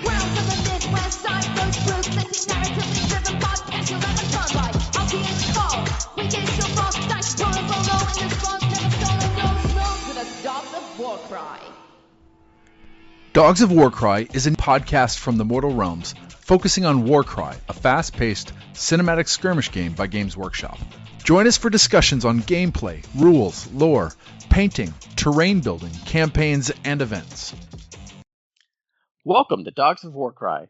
Realms of the Midwest side, those ruthless narratively driven podcast, you'll have a fun ride. I'll be in fall. We get so fast, dice rolling for low in the swamps, never stolen, no to the Dogs of Warcry. Dogs of Warcry is a podcast from the Mortal Realms, focusing on Warcry, a fast-paced, cinematic skirmish game by Games Workshop. Join us for discussions on gameplay, rules, lore, painting, terrain building, campaigns, and events. Welcome to Dogs of Warcry.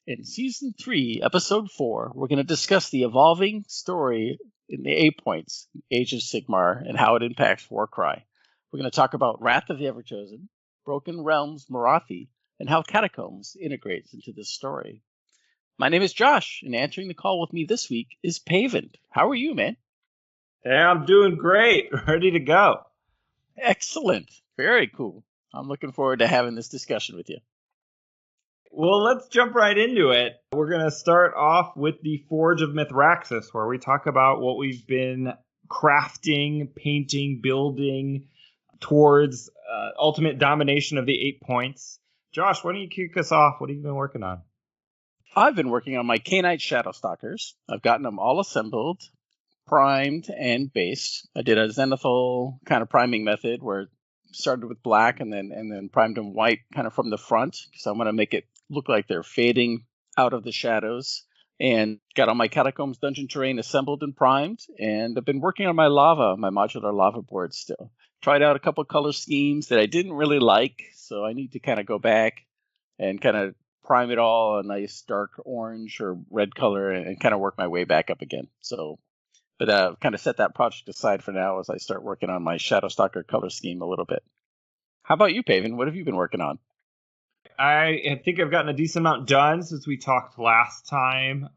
In Season 3, Episode 4, we're going to discuss the evolving story in the Eightpoints, Age of Sigmar, and how it impacts Warcry. We're going to talk about Wrath of the Everchosen, Broken Realms Morathi, and how Catacombs integrates into this story. My name is Josh, and answering the call with me this week is Paven. How are you, man? Hey, I'm doing great. Ready to go. Excellent. Very cool. I'm looking forward to having this discussion with you. Well, let's jump right into it. We're going to start off with the Forge of Mythraxis, where we talk about what we've been crafting, painting, building towards ultimate domination of the 8 points. Josh, why don't you kick us off? What have you been working on? I've been working on my Canine Shadow Stalkers. I've gotten them all assembled, primed, and based. I did a zenithal kind of priming method where it started with black and then primed them white kind of from the front, because I'm going to make it look like they're fading out of the shadows. And got all my Catacombs dungeon terrain assembled and primed. And I've been working on my modular lava board still. Tried out a couple color schemes that I didn't really like, so I need to kind of go back and kind of prime it all a nice dark orange or red color and kind of work my way back up again. But I've kind of set that project aside for now as I start working on my Shadow Stalker color scheme a little bit. How about you, Paven? What have you been working on? I think I've gotten a decent amount done since we talked last time.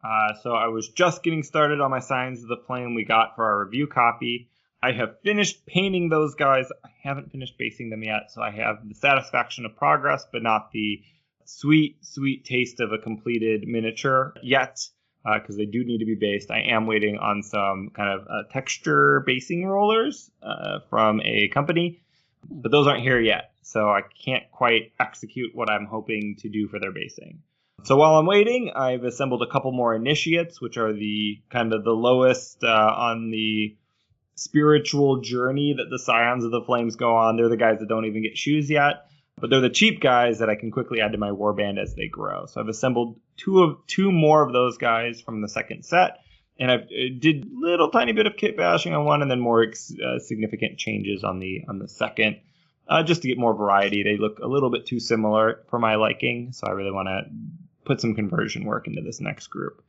So I was just getting started on my Signs of the Flame we got for our review copy. I have finished painting those guys. I haven't finished basing them yet, so I have the satisfaction of progress, but not the sweet taste of a completed miniature yet, because they do need to be based. I am waiting on some kind of texture basing rollers from a company, but those aren't here yet, so I can't quite execute what I'm hoping to do for their basing. So while I'm waiting, I've assembled a couple more initiates, which are the kind of the lowest on the spiritual journey that the Scions of the Flames go on. They're the guys that don't even get shoes yet, but they're the cheap guys that I can quickly add to my warband as they grow. So I've assembled two more of those guys from the second set, and I did little tiny bit of kit bashing on one, and then more significant changes on the second, just to get more variety. They look a little bit too similar for my liking, so I really want to put some conversion work into this next group.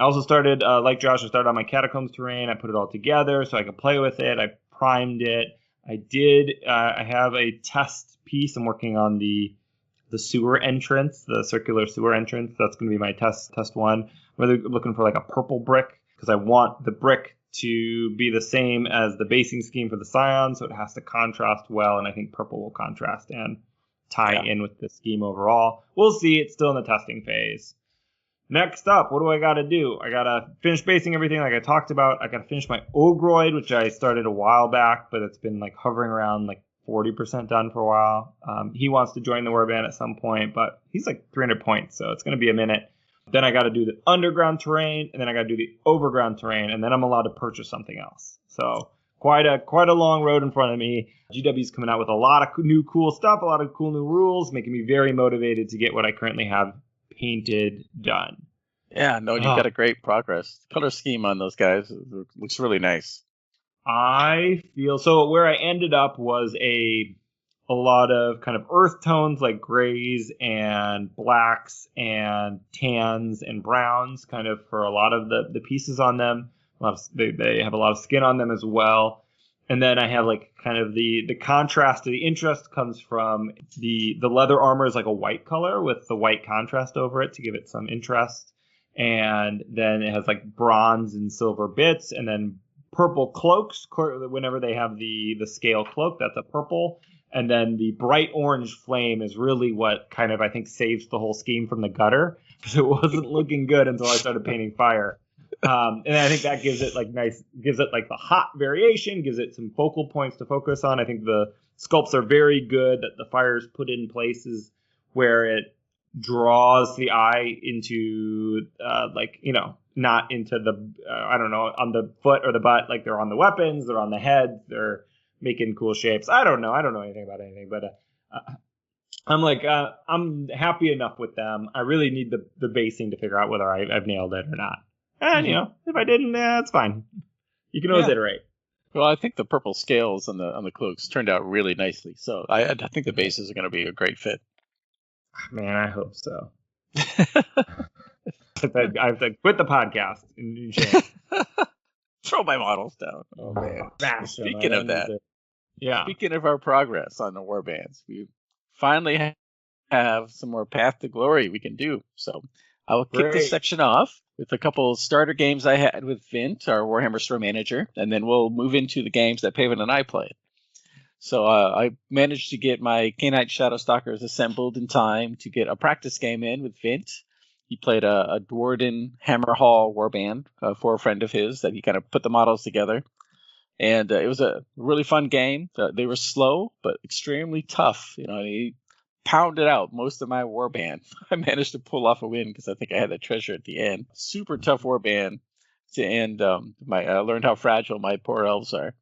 I also started, like Josh, I started on my Catacombs terrain. I put it all together so I could play with it. I primed it. I have a test piece. I'm working on the sewer entrance, the circular sewer entrance. That's going to be my test one. I'm really looking for like a purple brick, because I want the brick to be the same as the basing scheme for the Scion, so it has to contrast well, and I think purple will contrast and tie in with the scheme overall. We'll see. It's still in the testing phase. Next up, what do I got to do? I got to finish basing everything like I talked about. I got to finish my Ogroid, which I started a while back, but it's been like hovering around like 40% done for a while. He wants to join the warband at some point, but he's like 300 points, so it's going to be a minute. Then I got to do the underground terrain, and then I got to do the overground terrain, and then I'm allowed to purchase something else. So quite a long road in front of me. GW's coming out with a lot of new cool stuff, a lot of cool new rules, making me very motivated to get what I currently have painted done. Yeah, no, you've got a great progress. Color scheme on those guys looks really nice. I feel so. Where I ended up was a lot of kind of earth tones like grays and blacks and tans and browns, kind of for a lot of the pieces on them. They have a lot of skin on them as well. And then I have like kind of the contrast to the interest comes from the leather armor is like a white color with the white contrast over it to give it some interest. And then it has like bronze and silver bits, and then purple cloaks. Whenever they have the scale cloak, that's a purple. And then the bright orange flame is really what kind of, I think, saves the whole scheme from the gutter, because it wasn't looking good until I started painting fire. And I think that gives it the hot variation, gives it some focal points to focus on. I think the sculpts are very good, that the fire's put in places where it draws the eye into not into the I don't know, on the foot or the butt. Like they're on the weapons, they're on the head, they're making cool shapes. I don't know anything about anything, but I'm happy enough with them. I really need the basing to figure out whether I've nailed it or not. And if I didn't, it's fine. You can always iterate. Well, I think the purple scales on the cloaks turned out really nicely. So I think the bases are going to be a great fit. Man, I hope so. I have to quit the podcast and throw my models down. Oh man! Speaking of that, Speaking of our progress on the warbands, we finally have some more Path to Glory we can do. So I will kick this section off with a couple starter games I had with Vint, our Warhammer Store Manager, and then we'll move into the games that Paven and I played. So I managed to get my Canine Stalkers assembled in time to get a practice game in with Vint. He played a Dwarden Hammerhall warband for a friend of his that he kind of put the models together. And it was a really fun game. They were slow, but extremely tough. He pounded out most of my warband. I managed to pull off a win because I think I had the treasure at the end. Super tough warband. And I learned how fragile my poor elves are.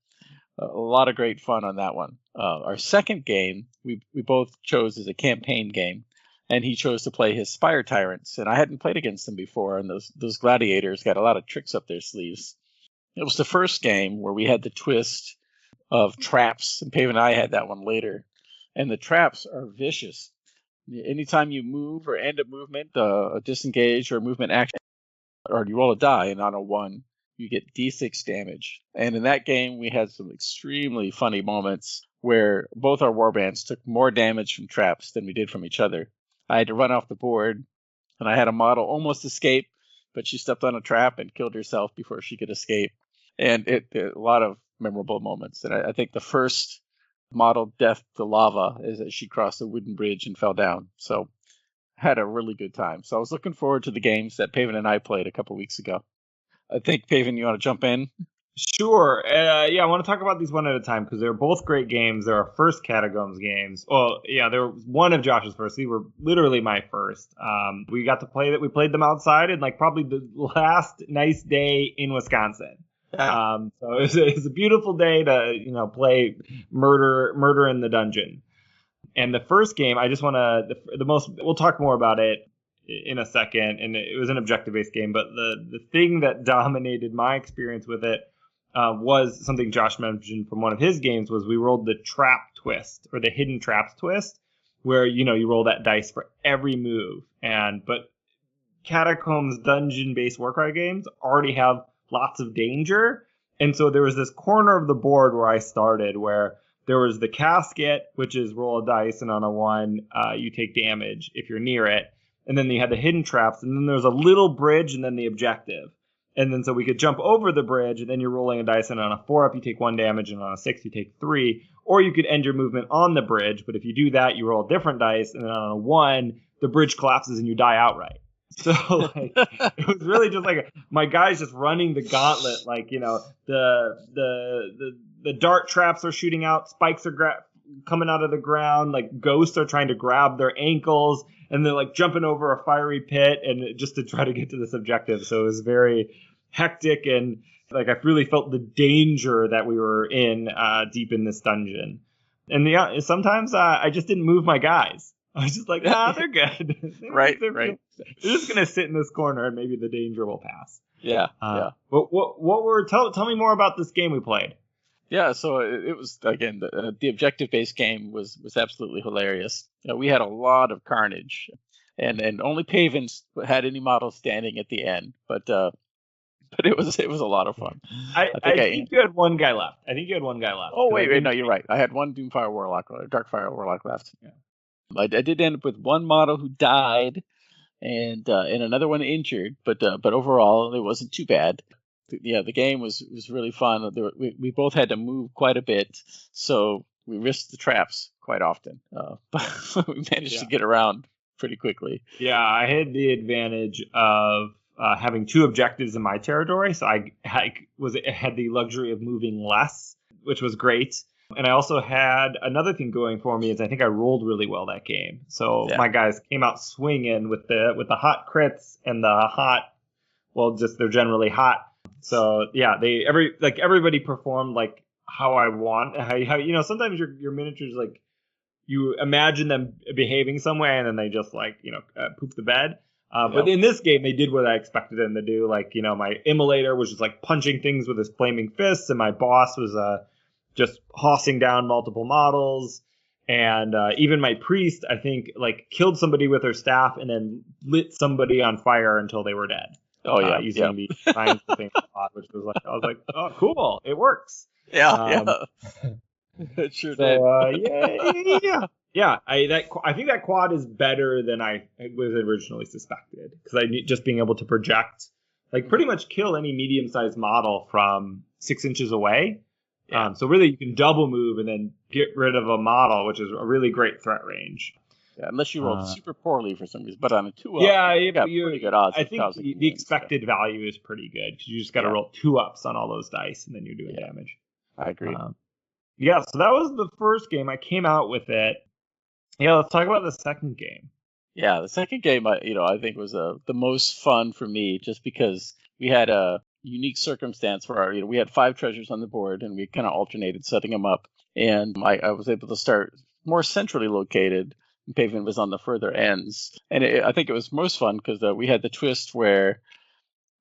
A lot of great fun on that one. Our second game, we both chose as a campaign game, and he chose to play his Spire Tyrants. And I hadn't played against them before, and those gladiators got a lot of tricks up their sleeves. It was the first game where we had the twist of traps, and Paven and I had that one later. And the traps are vicious. Anytime you move or end a movement, a disengage or a movement action, or you roll a die, and on a 1, you get D6 damage. And in that game, we had some extremely funny moments where both our warbands took more damage from traps than we did from each other. I had to run off the board, and I had a model almost escape, but she stepped on a trap and killed herself before she could escape. And a lot of memorable moments. And I think the first model death to lava is that she crossed a wooden bridge and fell down. So had a really good time. So I was looking forward to the games that Paven and I played a couple weeks ago. I think, Paven, you want to jump in? Sure. I want to talk about these one at a time because they're both great games. They're our first Catacombs games. Well, yeah, they were one of Josh's first. They were literally my first. We got to play that. We played them outside in probably the last nice day in Wisconsin. So it was a beautiful day to play murder in the dungeon. And the first game, I just want to we'll talk more about it in a second, and it was an objective-based game, but the thing that dominated my experience with it was something Josh mentioned from one of his games. Was we rolled the trap twist, or the hidden traps twist, where you roll that dice for every move. But Catacombs dungeon-based Warcry games already have lots of danger, and so there was this corner of the board where I started where there was the casket, which is roll a dice, and on a 1 you take damage if you're near it. And then you had the hidden traps, and then there was a little bridge, and then the objective. And then so we could jump over the bridge, and then you're rolling a dice, and on a 4 up you take 1 damage, and on a 6 you take 3. Or you could end your movement on the bridge, but if you do that, you roll a different dice, and then on a 1, the bridge collapses and you die outright. So it was really just my guy's just running the gauntlet. The dart traps are shooting out, spikes are coming out of the ground, ghosts are trying to grab their ankles, and they're jumping over a fiery pit and just to try to get to this objective. So it was very hectic, and I really felt the danger that we were in deep in this dungeon. And sometimes I just didn't move my guys. I was just they're good. Right. They're just gonna sit in this corner, and maybe the danger will pass. Yeah. But tell me more about this game we played. Yeah, so it was, again, the objective-based game was absolutely hilarious. We had a lot of carnage, and only Paven had any models standing at the end, but it was a lot of fun. I think you had one guy left. Oh, wait, no, you're right. I had one Doomfire Warlock, or Darkfire Warlock left. Yeah. I did end up with one model who died, and another one injured, but overall it wasn't too bad. Yeah, the game was really fun. We both had to move quite a bit, so we risked the traps quite often. But we managed to get around pretty quickly. Yeah, I had the advantage of having 2 objectives in my territory, so I had the luxury of moving less, which was great. And I also had another thing going for me is I think I rolled really well that game. So my guys came out swinging with the hot crits and the hot, well, just they're generally hot. So yeah, everybody performed like how I want. How you know, sometimes your miniatures, like, you imagine them behaving some way and then they just like, poop the bed. But in this game, they did what I expected them to do. Like, my immolator was just like punching things with his flaming fists, and my boss was just hossing down multiple models. And even my priest, I think, like, killed somebody with her staff and then lit somebody on fire until they were dead. Oh yeah, using the science thing, which was like, I was like, oh, cool, it works. It sure did. Yeah. I think that quad is better than I was originally suspected, because just being able to project, like, pretty much kill any medium-sized model from 6 inches away. Yeah. So really, you can double move and then get rid of a model, which is a really great threat range. Yeah, unless you rolled super poorly for some reason, but on a 2-up, you got pretty good odds. I think the expected value is pretty good, because you just got to roll 2-ups on all those dice, and then you're doing damage. I agree. So that was the first game. I came out with it. Yeah, let's talk about the second game. Yeah, the second game, I think was the most fun for me, just because we had a unique circumstance where we had 5 treasures on the board, and we kind of alternated setting them up. And I was able to start more centrally located. Pavement was on the further ends, and I think it was most fun because we had the twist where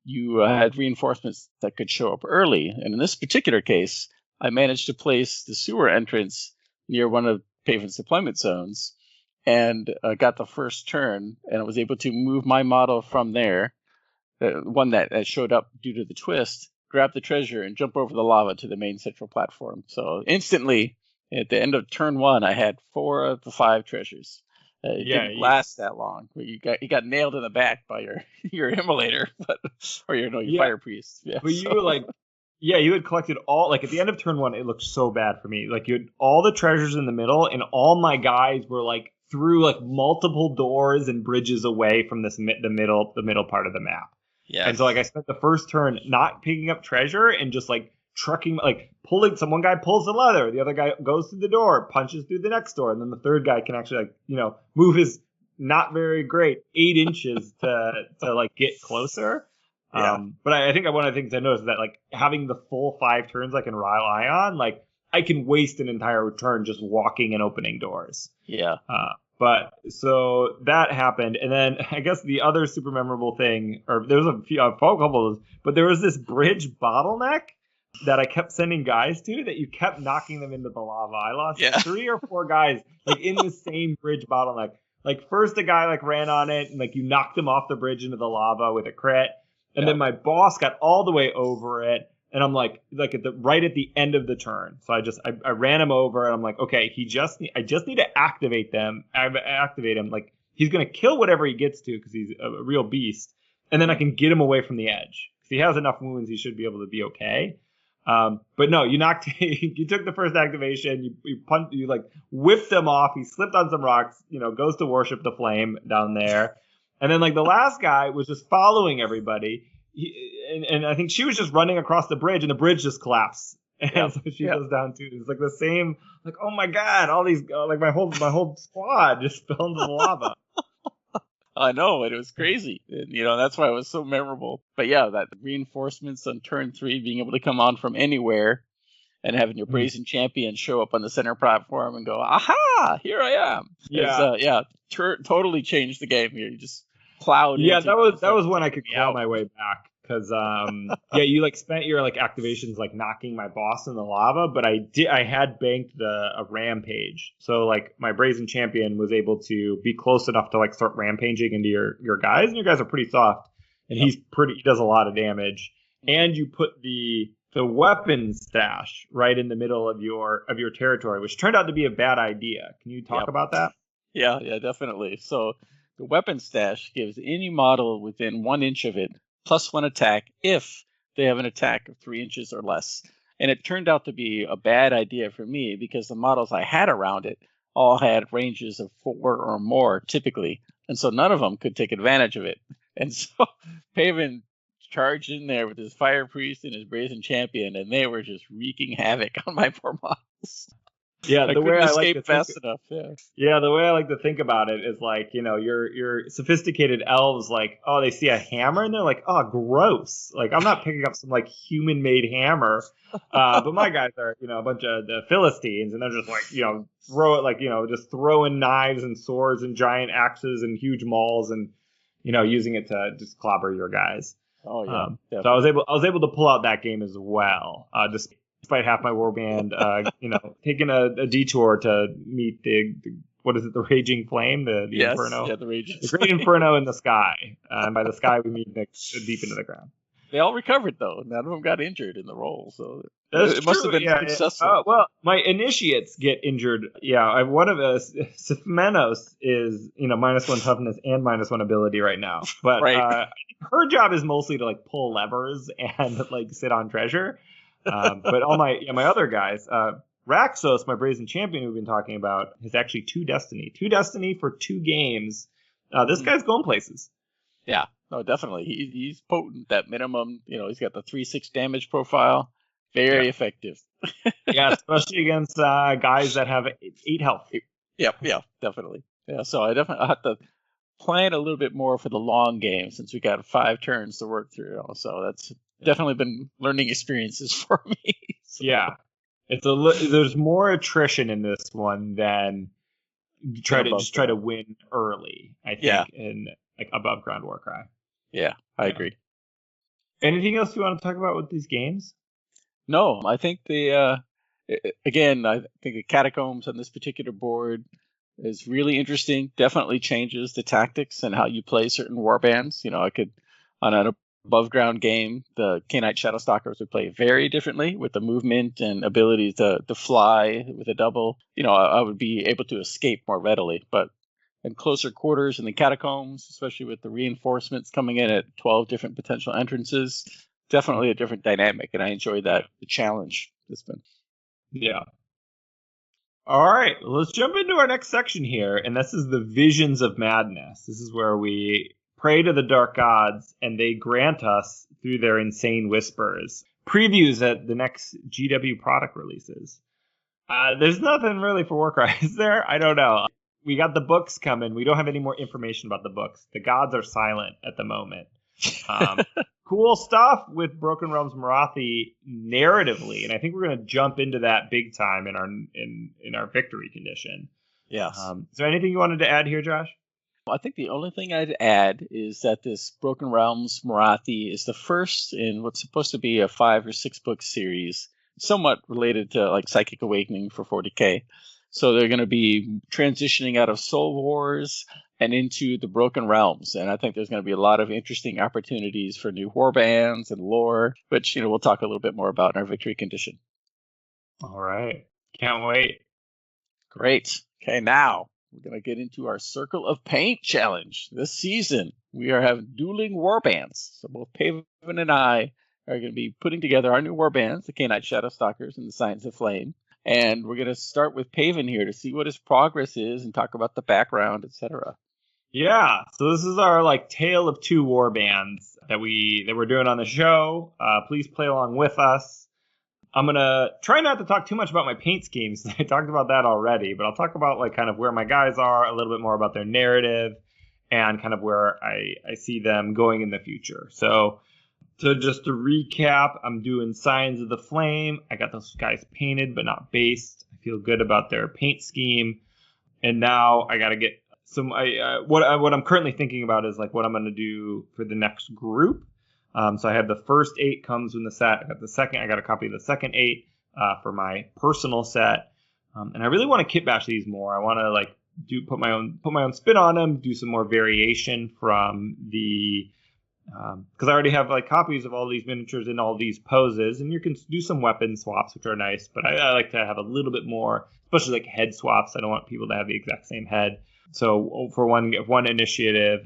you had reinforcements that could show up early. And in this particular case, I managed to place the sewer entrance near one of Pavement's deployment zones, and got the first turn, and I was able to move my model from there, one that showed up due to the twist, grab the treasure, and jump over the lava to the main central platform. So instantly, at the end of turn 1, I had 4 of the 5 treasures. It didn't last that long. You got nailed in the back by your immolator, or your fire priest. Yeah, but you were like, you had collected all, like, at the end of turn 1, it looked so bad for me. Like, you had all the treasures in the middle, and all my guys were like through like multiple doors and bridges away from the middle part of the map. Yeah. And so, like, I spent the first turn not picking up treasure and just like trucking, like pulling. One guy pulls the leather, the other guy goes through the door, punches through the next door, and then the third guy can actually, like, move his not very great 8 inches to like get closer. Yeah. But I think one of the things I noticed is that, like, having the full 5 turns I can rely on, like, I can waste an entire turn just walking and opening doors. Yeah. But so that happened, and then I guess the other super memorable thing, or there was a couple of those, but there was this bridge bottleneck that I kept sending guys to, that you kept knocking them into the lava. I lost 3 or 4 guys, like, in the same bridge bottleneck. Like, first a guy, like, ran on it, and, like, you knocked him off the bridge into the lava with a crit. And then my boss got all the way over it, and I'm like right at the end of the turn. So I ran him over, and I'm like, okay, I just need to activate him. Like, he's gonna kill whatever he gets to, because he's a real beast, and then I can get him away from the edge. If he has enough wounds, he should be able to be okay. But no, you took the first activation, you like whipped him off. He slipped on some rocks, goes to worship the flame down there. And then, like, the last guy was just following everybody. And I think she was just running across the bridge, and the bridge just collapsed. And so she goes down too. It's like the same, like, oh my God, all these, like, my whole squad just fell into the lava. I know, it was crazy. That's why it was so memorable. But yeah, that reinforcements on turn 3, being able to come on from anywhere, and having your brazen champion show up on the center platform and go, aha, here I am. Yeah. Totally changed the game here. You just plowed. Yeah, that was when I could claw my way back. Because, you, like, spent your, like, activations, like, knocking my boss in the lava, but I had banked a rampage. So, like, my brazen champion was able to be close enough to, like, start rampaging into your guys, and your guys are pretty soft. And he does a lot of damage. And you put the weapon stash right in the middle of your territory, which turned out to be a bad idea. Can you talk about that? Yeah, definitely. So the weapon stash gives any model within 1 inch of it +1 attack if they have an attack of 3 inches or less. And it turned out to be a bad idea for me, because the models I had around it all had ranges of 4 or more typically. And so none of them could take advantage of it. And so Paven charged in there with his fire priest and his brazen champion, and they were just wreaking havoc on my poor models. Yeah, I the way couldn't I like to escape fast enough. Yeah. Yeah, the way I like to think about it is like, your sophisticated elves, like, oh, they see a hammer and they're like, oh, gross. Like, I'm not picking up some like human-made hammer. But my guys are, a bunch of the Philistines, and they're just like, throw it like, just throwing knives and swords and giant axes and huge mauls and, using it to just clobber your guys. Oh yeah. So I was able to pull out that game as well. Despite half my warband, taking a detour to meet the what is it, the Raging Flame, the Yes. Inferno? Yeah, the Raging. The Great Inferno in the sky. And by the sky, we mean deep into the ground. They all recovered though. None of them got injured in the roll, so That's it must have been successful. well, my initiates get injured. Yeah, one of us, Sifmenos, is -1 toughness and -1 ability right now. But Right. her job is mostly to like pull levers and like sit on treasure. But all my other guys, Raxos, my Brazen Champion we've been talking about, is actually 2 Destiny. 2 Destiny for 2 games. This guy's going places. Yeah, no, definitely. He's potent. That minimum, he's got the 3/6 damage profile. Very effective. Yeah, especially against guys that have 8 health. Yep, yeah, definitely. Yeah, so I have to plan a little bit more for the long game since we got 5 turns to work through. So that's definitely been learning experiences for me. So. Yeah, there's more attrition in this one than try to win early. I think in like above ground Warcry. Yeah, I agree. Anything else you want to talk about with these games? No, I think I think the Catacombs on this particular board is really interesting. Definitely changes the tactics and how you play certain warbands. I could, on an above ground game, the Canine Stalkers would play very differently with the movement and ability to fly with a double. I would be able to escape more readily. But in closer quarters in the Catacombs, especially with the reinforcements coming in at 12 different potential entrances, definitely a different dynamic. And I enjoy the challenge it's been. Yeah. All right, let's jump into our next section here, and this is the Visions of Madness. This is where we pray to the dark gods, and they grant us, through their insane whispers, previews at the next GW product releases. There's nothing really for Warcry, is there? I don't know. We got the books coming. We don't have any more information about the books. The gods are silent at the moment. Cool stuff with Broken Realms Morathi narratively, and I think we're going to jump into that big time in our victory condition. Yes. Is there anything you wanted to add here, Josh? I think the only thing I'd add is that this Broken Realms Morathi is the first in what's supposed to be a 5 or 6 book series, somewhat related to like Psychic Awakening for 40K. So they're going to be transitioning out of Soul Wars and into the Broken Realms. And I think there's going to be a lot of interesting opportunities for new warbands and lore, which, we'll talk a little bit more about in our victory condition. All right. Can't wait. Great. Okay, now we're going to get into our Circle of Paint challenge. This season, we are having dueling warbands. So both Paven and I are going to be putting together our new warbands, the Canine Stalkers and the Signs of Flame. And we're going to start with Paven here to see what his progress is and talk about the background, etc. Yeah, so this is our like tale of 2 warbands that we're doing on the show. Please play along with us. I'm gonna try not to talk too much about my paint schemes. I talked about that already, but I'll talk about like kind of where my guys are, a little bit more about their narrative, and kind of where I see them going in the future. So just to recap, I'm doing Signs of the Flame. I got those guys painted but not based. I feel good about their paint scheme. And now I got to get some what I'm currently thinking about is like what I'm going to do for the next group. So I have the first 8 comes in the set. I got a copy of the second 8 for my personal set. And I really want to kit bash these more. I want to like put my own spin on them, do some more variation from the because I already have like copies of all these miniatures in all these poses, and you can do some weapon swaps, which are nice. But I like to have a little bit more, especially like head swaps. I don't want people to have the exact same head. So for one initiative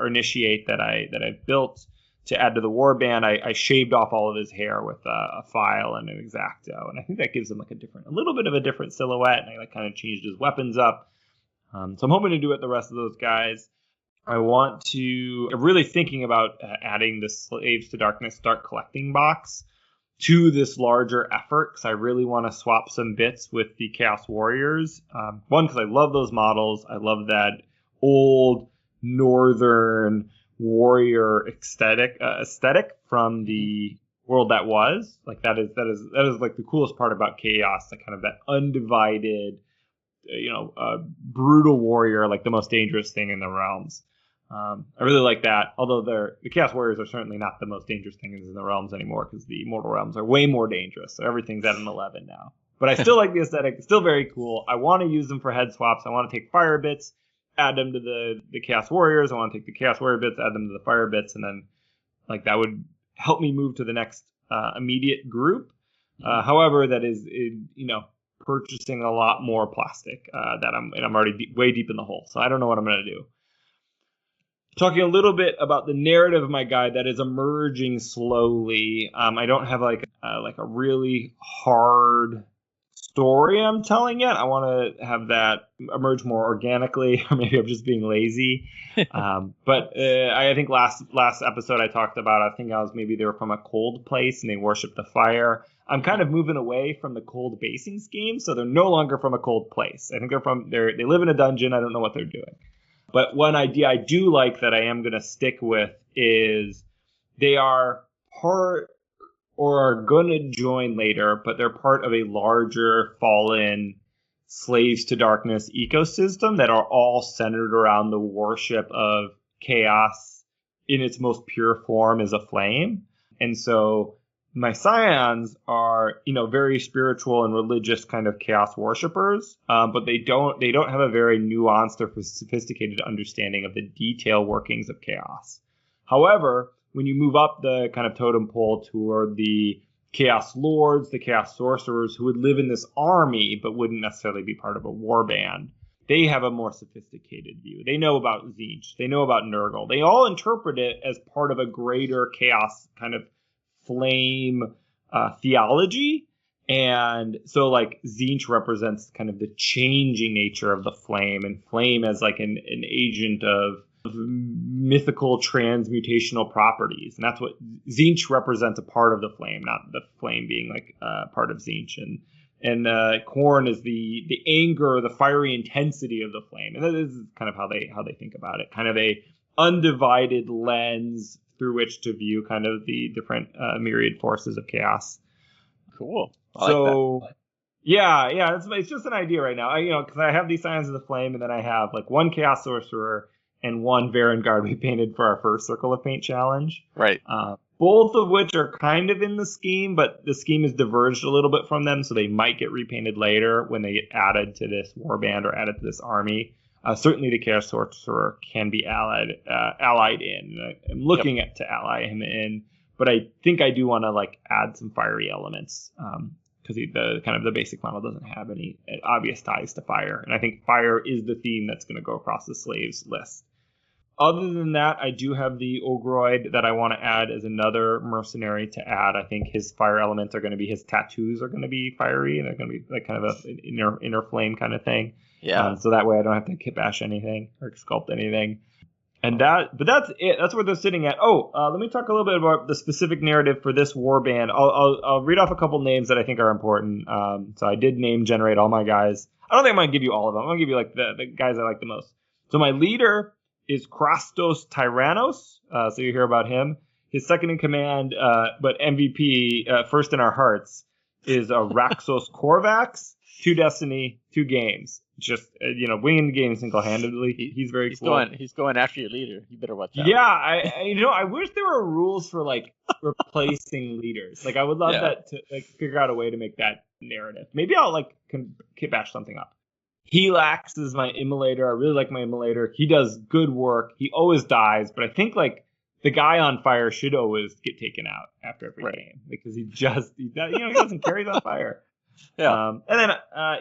initiate that I've built to add to the warband, I shaved off all of his hair with a file and an X-Acto, and I think that gives him like a little bit of a different silhouette. And I like kind of changed his weapons up. So I'm hoping to do it the rest of those guys. I'm really thinking about adding the Slaves to Darkness Start Collecting box. to this larger effort because I really want to swap some bits with the Chaos Warriors. One, because I love those models. I love that old northern warrior aesthetic from the world that was. Like that is like the coolest part about Chaos, like kind of that undivided, brutal warrior, like the most dangerous thing in the realms. I really like that, although the Chaos Warriors are certainly not the most dangerous things in the realms anymore because the Mortal Realms are way more dangerous, so everything's at an 11 now. But I still like the aesthetic. It's still very cool. I want to use them for head swaps. I want to take fire bits, add them to the Chaos Warriors. I want to take the Chaos Warrior bits, add them to the fire bits, and then like that would help me move to the next immediate group. However, that is purchasing a lot more plastic that I'm already way deep in the hole. So I don't know what I'm going to do. Talking a little bit about the narrative of my guide that is emerging slowly. I don't have like a really hard story I'm telling yet. I want to have that emerge more organically, or maybe I'm just being lazy. But I think last episode I talked about, I think maybe they were from a cold place and they worship the fire. I'm kind of moving away from the cold basing scheme, so they're no longer from a cold place. I think they live in a dungeon. I don't know what they're doing. But one idea I do like that I am going to stick with is they are part or are going to join later, but they're part of a larger fallen slaves to darkness ecosystem that are all centered around the worship of chaos in its most pure form as a flame. And so my scions are, very spiritual and religious kind of chaos worshippers, but they don't have a very nuanced or sophisticated understanding of the detail workings of chaos. However, when you move up the kind of totem pole toward the chaos lords, the chaos sorcerers who would live in this army but wouldn't necessarily be part of a war band, they have a more sophisticated view. They know about Tzeentch. They know about Nurgle. They all interpret it as part of a greater chaos kind of flame theology. And so like Tzeentch represents kind of the changing nature of the flame, and flame as like an agent of mythical transmutational properties. And that's what Tzeentch represents, a part of the flame, not the flame being like part of Tzeentch. And Khorne is the anger, the fiery intensity of the flame. And that is kind of how they think about it, kind of a undivided lens through which to view kind of the different myriad forces of chaos. Cool. Yeah, it's just an idea right now. Because I have these Scions of the Flame, and then I have like one Chaos Sorcerer and one Varangard we painted for our first Circle of Paint challenge. Right. Both of which are kind of in the scheme, but the scheme has diverged a little bit from them, so they might get repainted later when they get added to this warband or added to this army. Certainly the Chaos Sorcerer can be allied in. I'm looking to ally him in, but I think I do want to like add some fiery elements because the basic model doesn't have any obvious ties to fire, and I think fire is the theme that's going to go across the slaves list. Other than that, I do have the Ogroid that I want to add as another mercenary to add. I think his fire elements are going to be, his tattoos are going to be fiery, and they're going to be like kind of an inner flame kind of thing. Yeah. So that way I don't have to kit bash anything or sculpt anything. And that's it. That's where they're sitting at. Let me talk a little bit about the specific narrative for this warband. I'll read off a couple names that I think are important. So I did name generate all my guys. I don't think I'm going to give you all of them. I'm going to give you like the guys I like the most. So my leader is Krastos Tyrannos. So you hear about him. His second in command, but MVP, first in our hearts, is Raxos Korvax. 2 Destiny, 2 games. Just, winning the game single-handedly. He's very cool. He's going after your leader. You better watch out. Yeah, I wish there were rules for, like, replacing leaders. Like, I would love that to, like, figure out a way to make that narrative. Maybe I'll, like, kit bash something up. Helax is my immolator. I really like my immolator. He does good work. He always dies, but I think, like, the guy on fire should always get taken out after every game because he doesn't carry on fire. Yeah. And then, I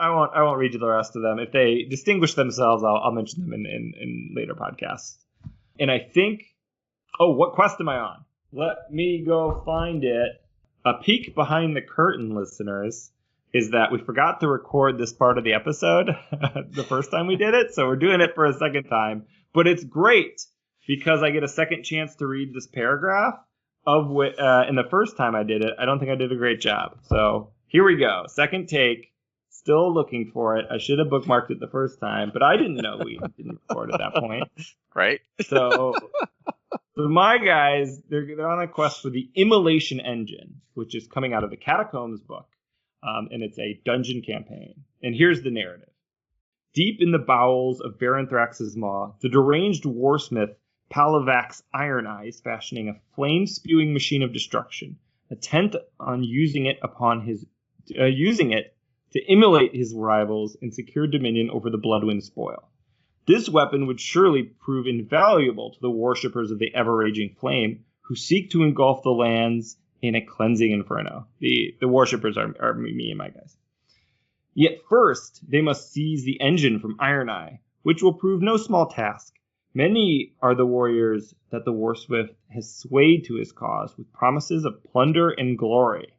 won't read you the rest of them. If they distinguish themselves, I'll mention them in later podcasts. And I think, what quest am I on? Let me go find it. A peek behind the curtain, listeners, is that we forgot to record this part of the episode the first time we did it. So we're doing it for a second time. But it's great because I get a second chance to read this paragraph and the first time I did it, I don't think I did a great job. So here we go. Second take. Still looking for it. I should have bookmarked it the first time, but I didn't know we didn't record at that point. Right. So my guys, they're on a quest for the Immolation Engine, which is coming out of the Catacombs book, and it's a dungeon campaign. And here's the narrative. Deep in the bowels of Baron Thrax's maw, the deranged warsmith Palavax Iron Eyes fashioning a flame-spewing machine of destruction, intent on using it to immolate his rivals and secure dominion over the Bloodwind spoil. This weapon would surely prove invaluable to the worshippers of the ever-raging flame, who seek to engulf the lands in a cleansing inferno. The worshippers are me and my guys. Yet first, they must seize the engine from Iron Eye, which will prove no small task. Many are the warriors that the Warsmith has swayed to his cause with promises of plunder and glory.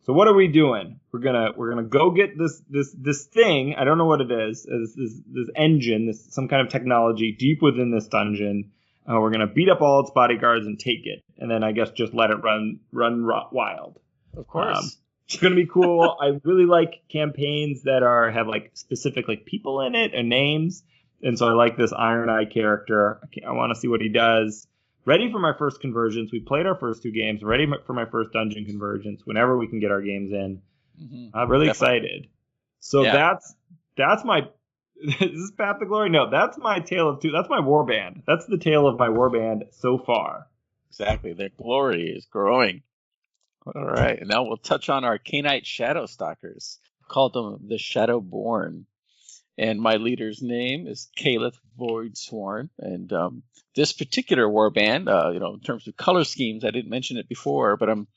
So what are we doing? We're gonna go get this thing. I don't know what it is. This engine, some kind of technology deep within this dungeon. We're gonna beat up all its bodyguards and take it, and then I guess just let it run wild. Of course. It's gonna be cool. I really like campaigns that have like specific like people in it and names, and so I like this Iron Eye character. I want to see what he does. Ready for my first conversions. We played our first 2 games. Ready for my first dungeon conversions whenever we can get our games in. Mm-hmm. I'm really Definitely. excited. So that's my is this Path to Glory? No, that's my tale of 2. That's my warband. That's the tale of my warband so far. Exactly. Their glory is growing. All right. And now we'll touch on our Canine Shadow Stalkers. Called them the Shadowborn. And my leader's name is Caleth Voidsworn. And this particular warband, in terms of color schemes, I didn't mention it before, but I'm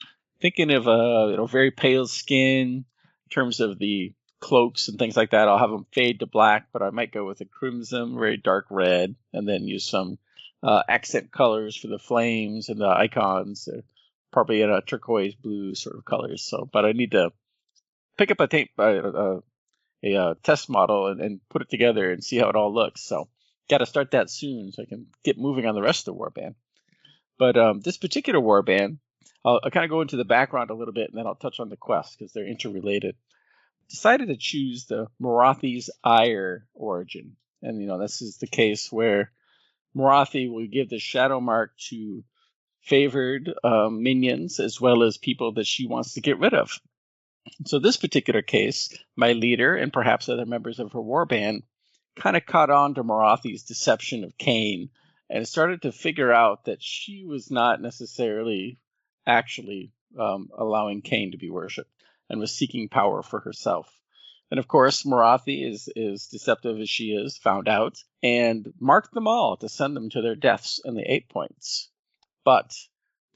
thinking of very pale skin in terms of the cloaks and things like that. I'll have them fade to black, but I might go with a crimson, very dark red, and then use some accent colors for the flames and the icons. Probably in a turquoise blue sort of colors. So, but I need to pick up a test model and put it together and see how it all looks. So got to start that soon so I can get moving on the rest of the warband. But this particular warband, I'll kind of go into the background a little bit, and then I'll touch on the quest because they're interrelated. Decided to choose the Morathi's Ire origin. And, this is the case where Morathi will give the shadow mark to favored minions as well as people that she wants to get rid of. So this particular case, my leader and perhaps other members of her warband kind of caught on to Morathi's deception of Cain and started to figure out that she was not necessarily actually allowing Cain to be worshipped and was seeking power for herself. And of course, Morathi is deceptive as she is, found out, and marked them all to send them to their deaths in the 8-points. But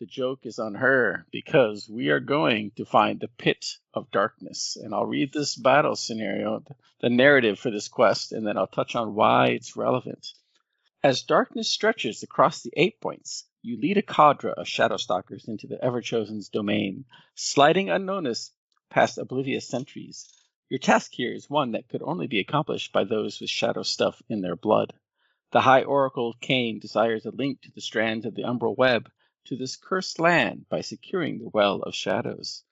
the joke is on her because we are going to find the Pit of Darkness. And I'll read this battle scenario, the narrative for this quest, and then I'll touch on why it's relevant. As darkness stretches across the 8-points, you lead a cadre of shadow stalkers into the Everchosen's domain, sliding unnoticed past oblivious sentries. Your task here is one that could only be accomplished by those with shadow stuff in their blood. The High Oracle Cain desires a link to the strands of the umbral web to this cursed land by securing the Well of Shadows,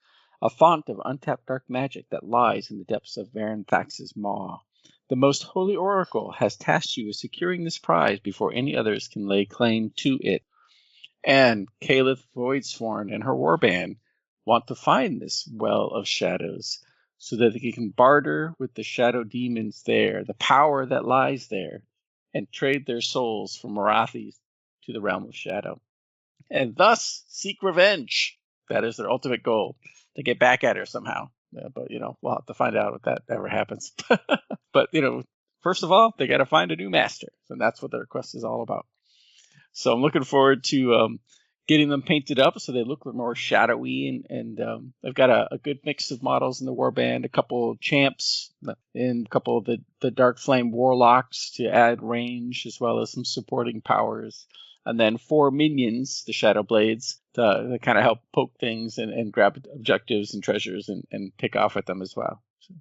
a font of untapped dark magic that lies in the depths of Baron Thax's maw. The most holy oracle has tasked you with securing this prize before any others can lay claim to it. And Caleth Voidsworn and her warband want to find this Well of Shadows so that they can barter with the shadow demons there, the power that lies there, and trade their souls from Morathi to the realm of shadow. And thus seek revenge. That is their ultimate goal, to get back at her somehow. But, we'll have to find out if that ever happens. But, first of all, they got to find a new master. And that's what their quest is all about. So I'm looking forward to getting them painted up so they look more shadowy. And they've got a good mix of models in the warband, a couple champs, and a couple of the Dark Flame warlocks to add range, as well as some supporting powers. And then 4 minions, the Shadow Blades, to kind of help poke things and grab objectives and treasures and pick off at them as well. So,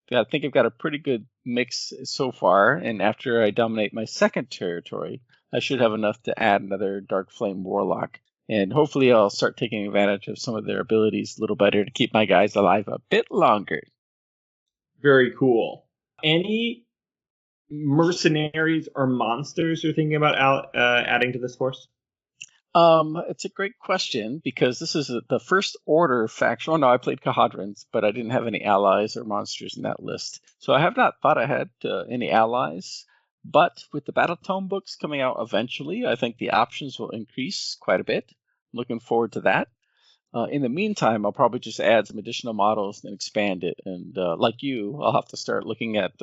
yeah, I think I've got a pretty good mix so far. And after I dominate my second territory, I should have enough to add another Dark Flame Warlock And hopefully I'll start taking advantage of some of their abilities a little better to keep my guys alive a bit longer. Very cool. Any mercenaries or monsters you're thinking about adding to this force? It's a great question because this is the First Order faction. Oh no, I played Cahadrons, but I didn't have any allies or monsters in that list. So I have not thought ahead to any allies. But with the Battle Tome books coming out eventually, I think the options will increase quite a bit. Looking forward to that. In the meantime, I'll probably just add some additional models and expand it. And like you, I'll have to start looking at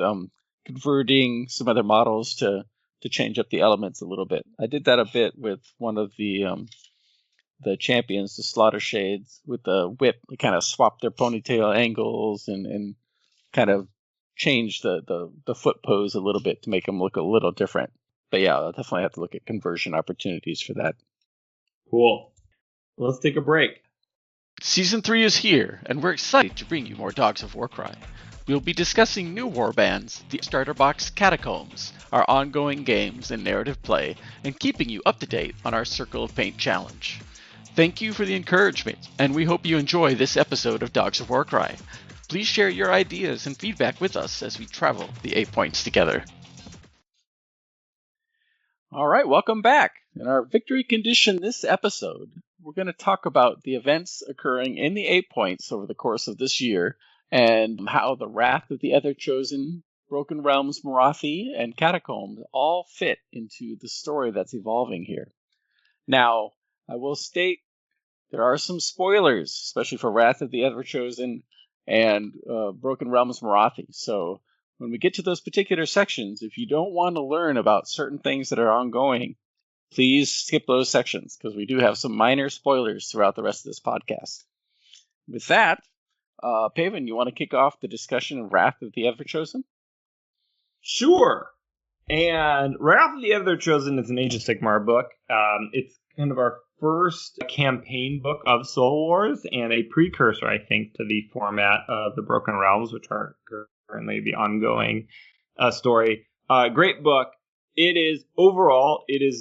converting some other models to change up the elements a little bit. I did that a bit with one of the champions, the Slaughter Shades, with the whip. They kind of swapped their ponytail angles and kind of changed the foot pose a little bit to make them look a little different. But yeah, I'll definitely have to look at conversion opportunities for that. Cool. Let's take a break. Season 3 is here, and we're excited to bring you more Dogs of Warcry. We'll be discussing new warbands, the starter box Catacombs, our ongoing games and narrative play, and keeping you up to date on our Circle of Paint challenge. Thank you for the encouragement, and we hope you enjoy this episode of Dogs of Warcry. Please share your ideas and feedback with us as we travel the 8 points together. All right, welcome back. In our victory condition this episode, we're going to talk about the events occurring in the 8 points over the course of this year and how the Wrath of the Everchosen, Broken Realms Morathi, and Catacombs all fit into the story that's evolving here. Now, I will state there are some spoilers, especially for Wrath of the Everchosen and Broken Realms Morathi. So when we get to those particular sections, if you don't want to learn about certain things that are ongoing, please skip those sections because we do have some minor spoilers throughout the rest of this podcast. With that, Paven, you want to kick off the discussion of Wrath of the Everchosen? Sure. And Wrath of the Everchosen is an Age of Sigmar book. It's kind of our first campaign book of Soul Wars and a precursor, I think, to the format of the Broken Realms, which are currently the ongoing story. Great book. It is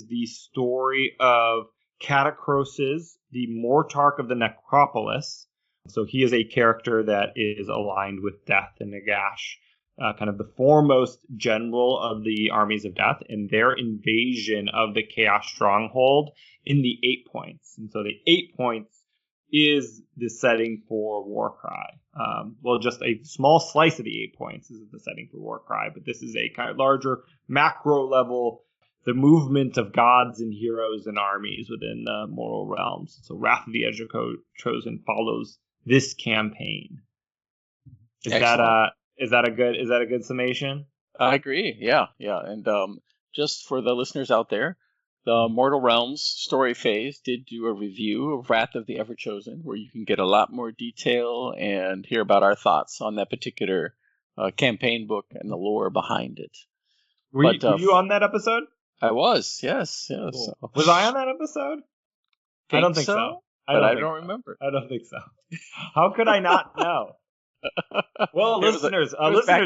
the story of Catacrosis, the Mortarch of the Necropolis. So he is a character that is aligned with Death and Nagash, kind of the foremost general of the armies of Death, and their invasion of the Chaos Stronghold in the 8 points. And so the 8 points is the setting for Warcry. Well, just a small slice of the 8 points is the setting for Warcry, but this is a kind of larger macro level, the movement of gods and heroes and armies within the mortal realms. So Wrath of the Everchosen follows this campaign. Is that a good summation? I agree. Yeah. And just for the listeners out there, the Mortal Realms story phase did do a review of Wrath of the Everchosen, where you can get a lot more detail and hear about our thoughts on that particular campaign book and the lore behind it. Were you on that episode? I was, yes. Cool. Was I on that episode? I don't think so. I don't remember. I don't think so. How could I not know? Well, listeners,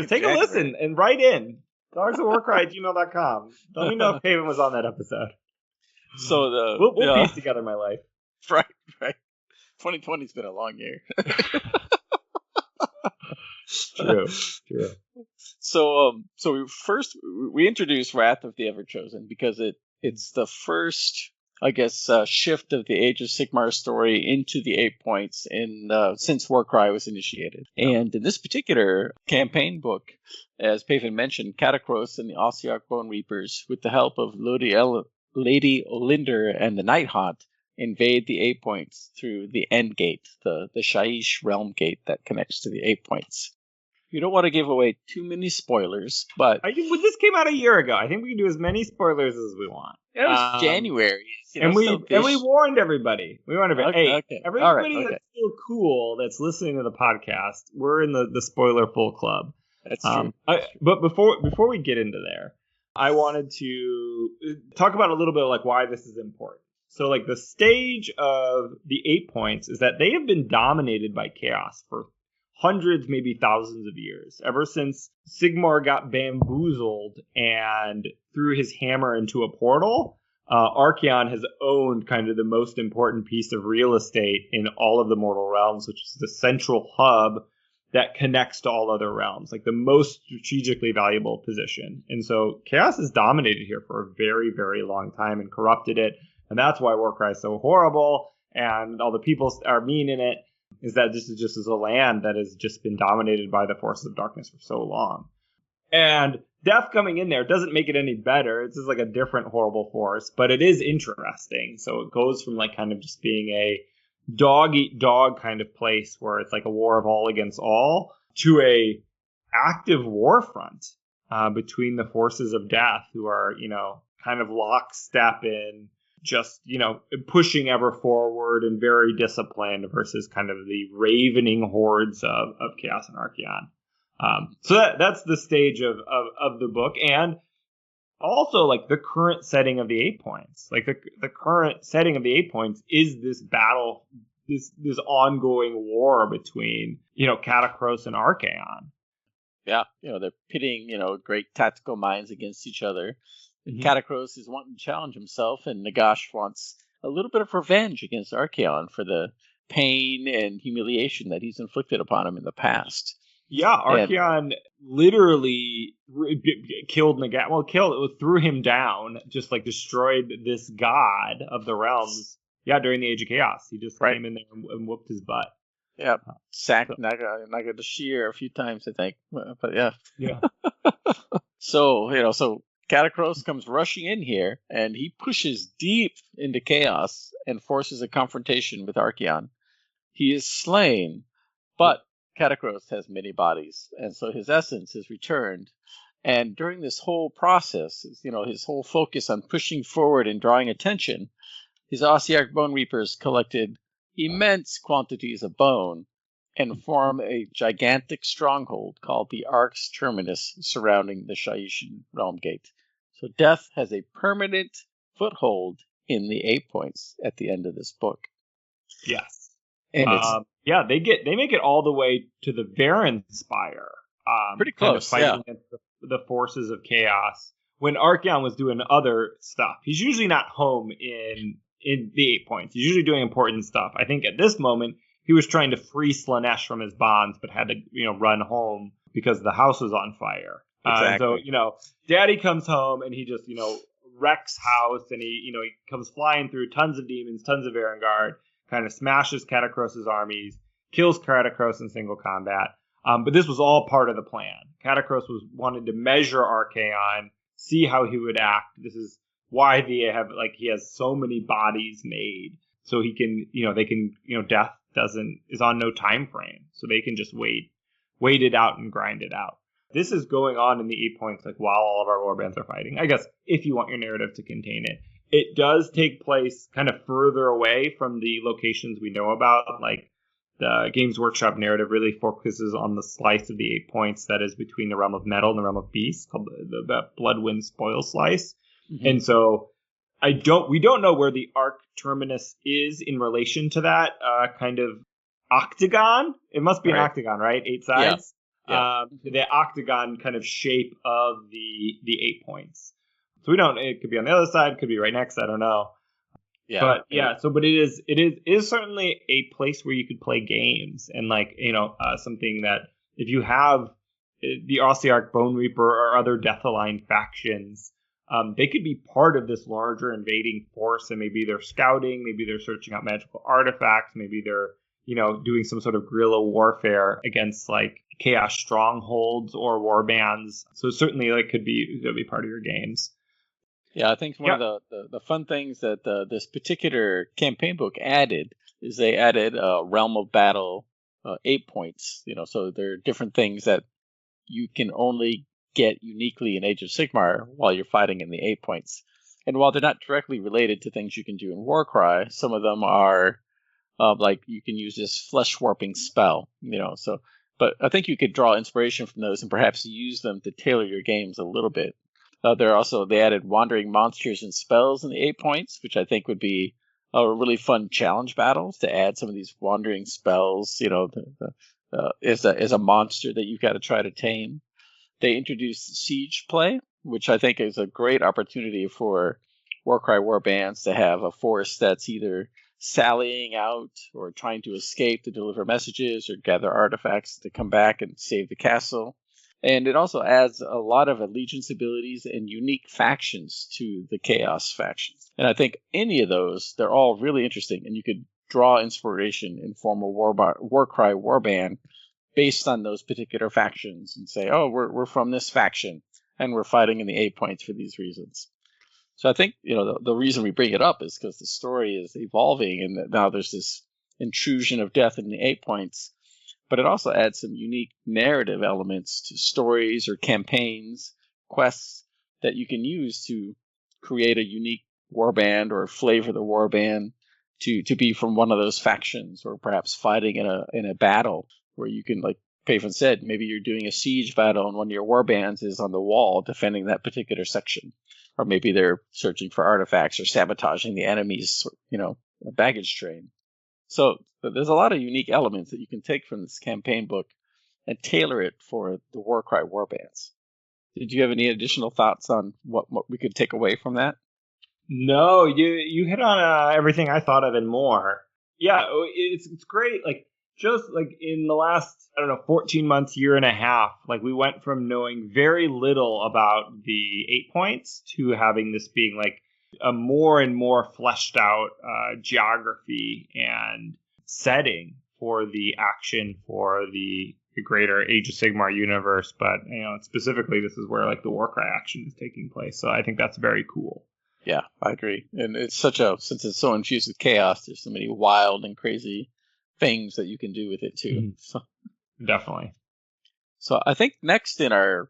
take a listen and write in. dogsofwarcry@gmail.com. Let me know if Paven was on that episode. So we'll piece together my life. Right. 2020's been a long year. True. So we introduced Wrath of the Everchosen because it's the first, I guess, shift of the Age of Sigmar story into the 8 points since Warcry was initiated. And in this particular campaign book, as Paven mentioned, Catacrosis and the Ossiarch Bone Reapers, with the help of Lady Olinder and the Nighthaunt, invade the 8 points through the End Gate, the Shaiish Realm Gate that connects to the 8 points. You don't want to give away too many spoilers, but this came out a year ago. I think we can do as many spoilers as we want. It was January, and we warned everybody. Hey, everybody okay. that's still cool that's listening to the podcast, we're in the spoiler full club. That's true. But before we get into there, I wanted to talk about a little bit like why this is important. So like the stage of the 8 points is that they have been dominated by chaos for hundreds, maybe thousands of years, ever since Sigmar got bamboozled and threw his hammer into a portal. Archaon has owned kind of the most important piece of real estate in all of the mortal realms, which is the central hub that connects to all other realms, like the most strategically valuable position. And so Chaos has dominated here for a very, very long time and corrupted it. And that's why Warcry is so horrible and all the people are mean in it, is that this is just as a land that has just been dominated by the forces of darkness for so long. And Death coming in there doesn't make it any better. It's just like a different horrible force, but it is interesting. So it goes from like kind of just being a dog eat dog kind of place where it's like a war of all against all to a active war front between the forces of death, who are, kind of lockstep in just, pushing ever forward and very disciplined versus kind of the ravening hordes of Chaos and Archaon. So that's the stage of the book. And also, like, the current setting of the 8 points, like the current setting of the 8 points is this battle, this ongoing war between, Catacross and Archaon. Yeah, they're pitting, great tactical minds against each other. Mm-hmm. Catacross is wanting to challenge himself, and Nagash wants a little bit of revenge against Archaon for the pain and humiliation that he's inflicted upon him in the past. Yeah, Archaon literally killed Nagash. Well, threw him down, just like destroyed this god of the realms. Yeah, during the Age of Chaos, he just came in there and whooped his butt. Yeah, sacked Nagadashir a few times, I think. But yeah. So Catacross comes rushing in here, and he pushes deep into Chaos and forces a confrontation with Archaon. He is slain, but Catacross has many bodies, and so his essence is returned. And during this whole process, his whole focus on pushing forward and drawing attention, his Ossiarch Bone Reapers collected immense quantities of bone and form a gigantic stronghold called the Ark's Terminus surrounding the Shaishin Realm Gate. So Death has a permanent foothold in the 8 points at the end of this book. Yes. And they make it all the way to the Varen Spire. Pretty close, fighting against the forces of chaos. When Archaon was doing other stuff, he's usually not home in the 8 points. He's usually doing important stuff. I think at this moment he was trying to free Slaanesh from his bonds, but had to run home because the house was on fire. Exactly. So Daddy comes home and he just wrecks house, and he comes flying through tons of demons, tons of Erengard, kind of smashes Catacross's armies, kills Catacross in single combat. But this was all part of the plan. Catacross wanted to measure Archaon, see how he would act. This is why he has so many bodies made, so he can, Death is on no time frame, so they can just wait it out and grind it out. This is going on in the 8 points, like while all of our warbands are fighting. I guess if you want your narrative to contain it. It does take place kind of further away from the locations we know about. Like the Games Workshop narrative really focuses on the slice of the 8 points that is between the realm of metal and the realm of beast, called the Bloodwind Spoil Slice. Mm-hmm. And so we don't know where the Arc Terminus is in relation to that kind of octagon. It must be an octagon, right? 8 sides. Yeah. The octagon kind of shape of the 8 points. So we don't. It could be on the other side. Could be right next. I don't know. Yeah. But yeah. So, but it is certainly a place where you could play games, and something that if you have the Ossiarch Bone Reaper or other Death-aligned factions, they could be part of this larger invading force, and maybe they're scouting, maybe they're searching out magical artifacts, maybe they're doing some sort of guerrilla warfare against like chaos strongholds or war bands. So certainly could be part of your games. Yeah, I think one of the fun things that this particular campaign book added is they added Realm of Battle 8 points. So there are different things that you can only get uniquely in Age of Sigmar while you're fighting in the 8 points. And while they're not directly related to things you can do in Warcry, some of them are like you can use this flesh warping spell. But I think you could draw inspiration from those and perhaps use them to tailor your games a little bit. They added wandering monsters and spells in the 8 points, which I think would be a really fun challenge battle to add some of these wandering spells, as a monster that you've got to try to tame. They introduced siege play, which I think is a great opportunity for Warcry warbands to have a force that's either sallying out or trying to escape to deliver messages or gather artifacts to come back and save the castle. And it also adds a lot of allegiance abilities and unique factions to the Chaos factions. And I think any of those, they're all really interesting. And you could draw inspiration and form a Warcry warband based on those particular factions and say, oh, we're from this faction and we're fighting in the 8 points for these reasons. So I think, the reason we bring it up is because the story is evolving and now there's this intrusion of death in the 8 points. But it also adds some unique narrative elements to stories or campaigns, quests that you can use to create a unique warband or flavor the warband to be from one of those factions, or perhaps fighting in a battle where you can, like Paven said, maybe you're doing a siege battle and one of your warbands is on the wall defending that particular section. Or maybe they're searching for artifacts or sabotaging the enemy's, baggage train. So there's a lot of unique elements that you can take from this campaign book and tailor it for the Warcry warbands. Did you have any additional thoughts on what we could take away from that? No, you hit on everything I thought of and more. Yeah, it's great. Like, just like in the last, 14 months, year and a half, like we went from knowing very little about the 8 points to having this being like a more and more fleshed out geography and setting for the action for the greater Age of Sigmar universe. But, specifically, this is where like the Warcry action is taking place. So I think that's very cool. Yeah, I agree. And it's since it's so infused with chaos, there's so many wild and crazy things that you can do with it too. Mm-hmm. So, definitely. So I think next in our,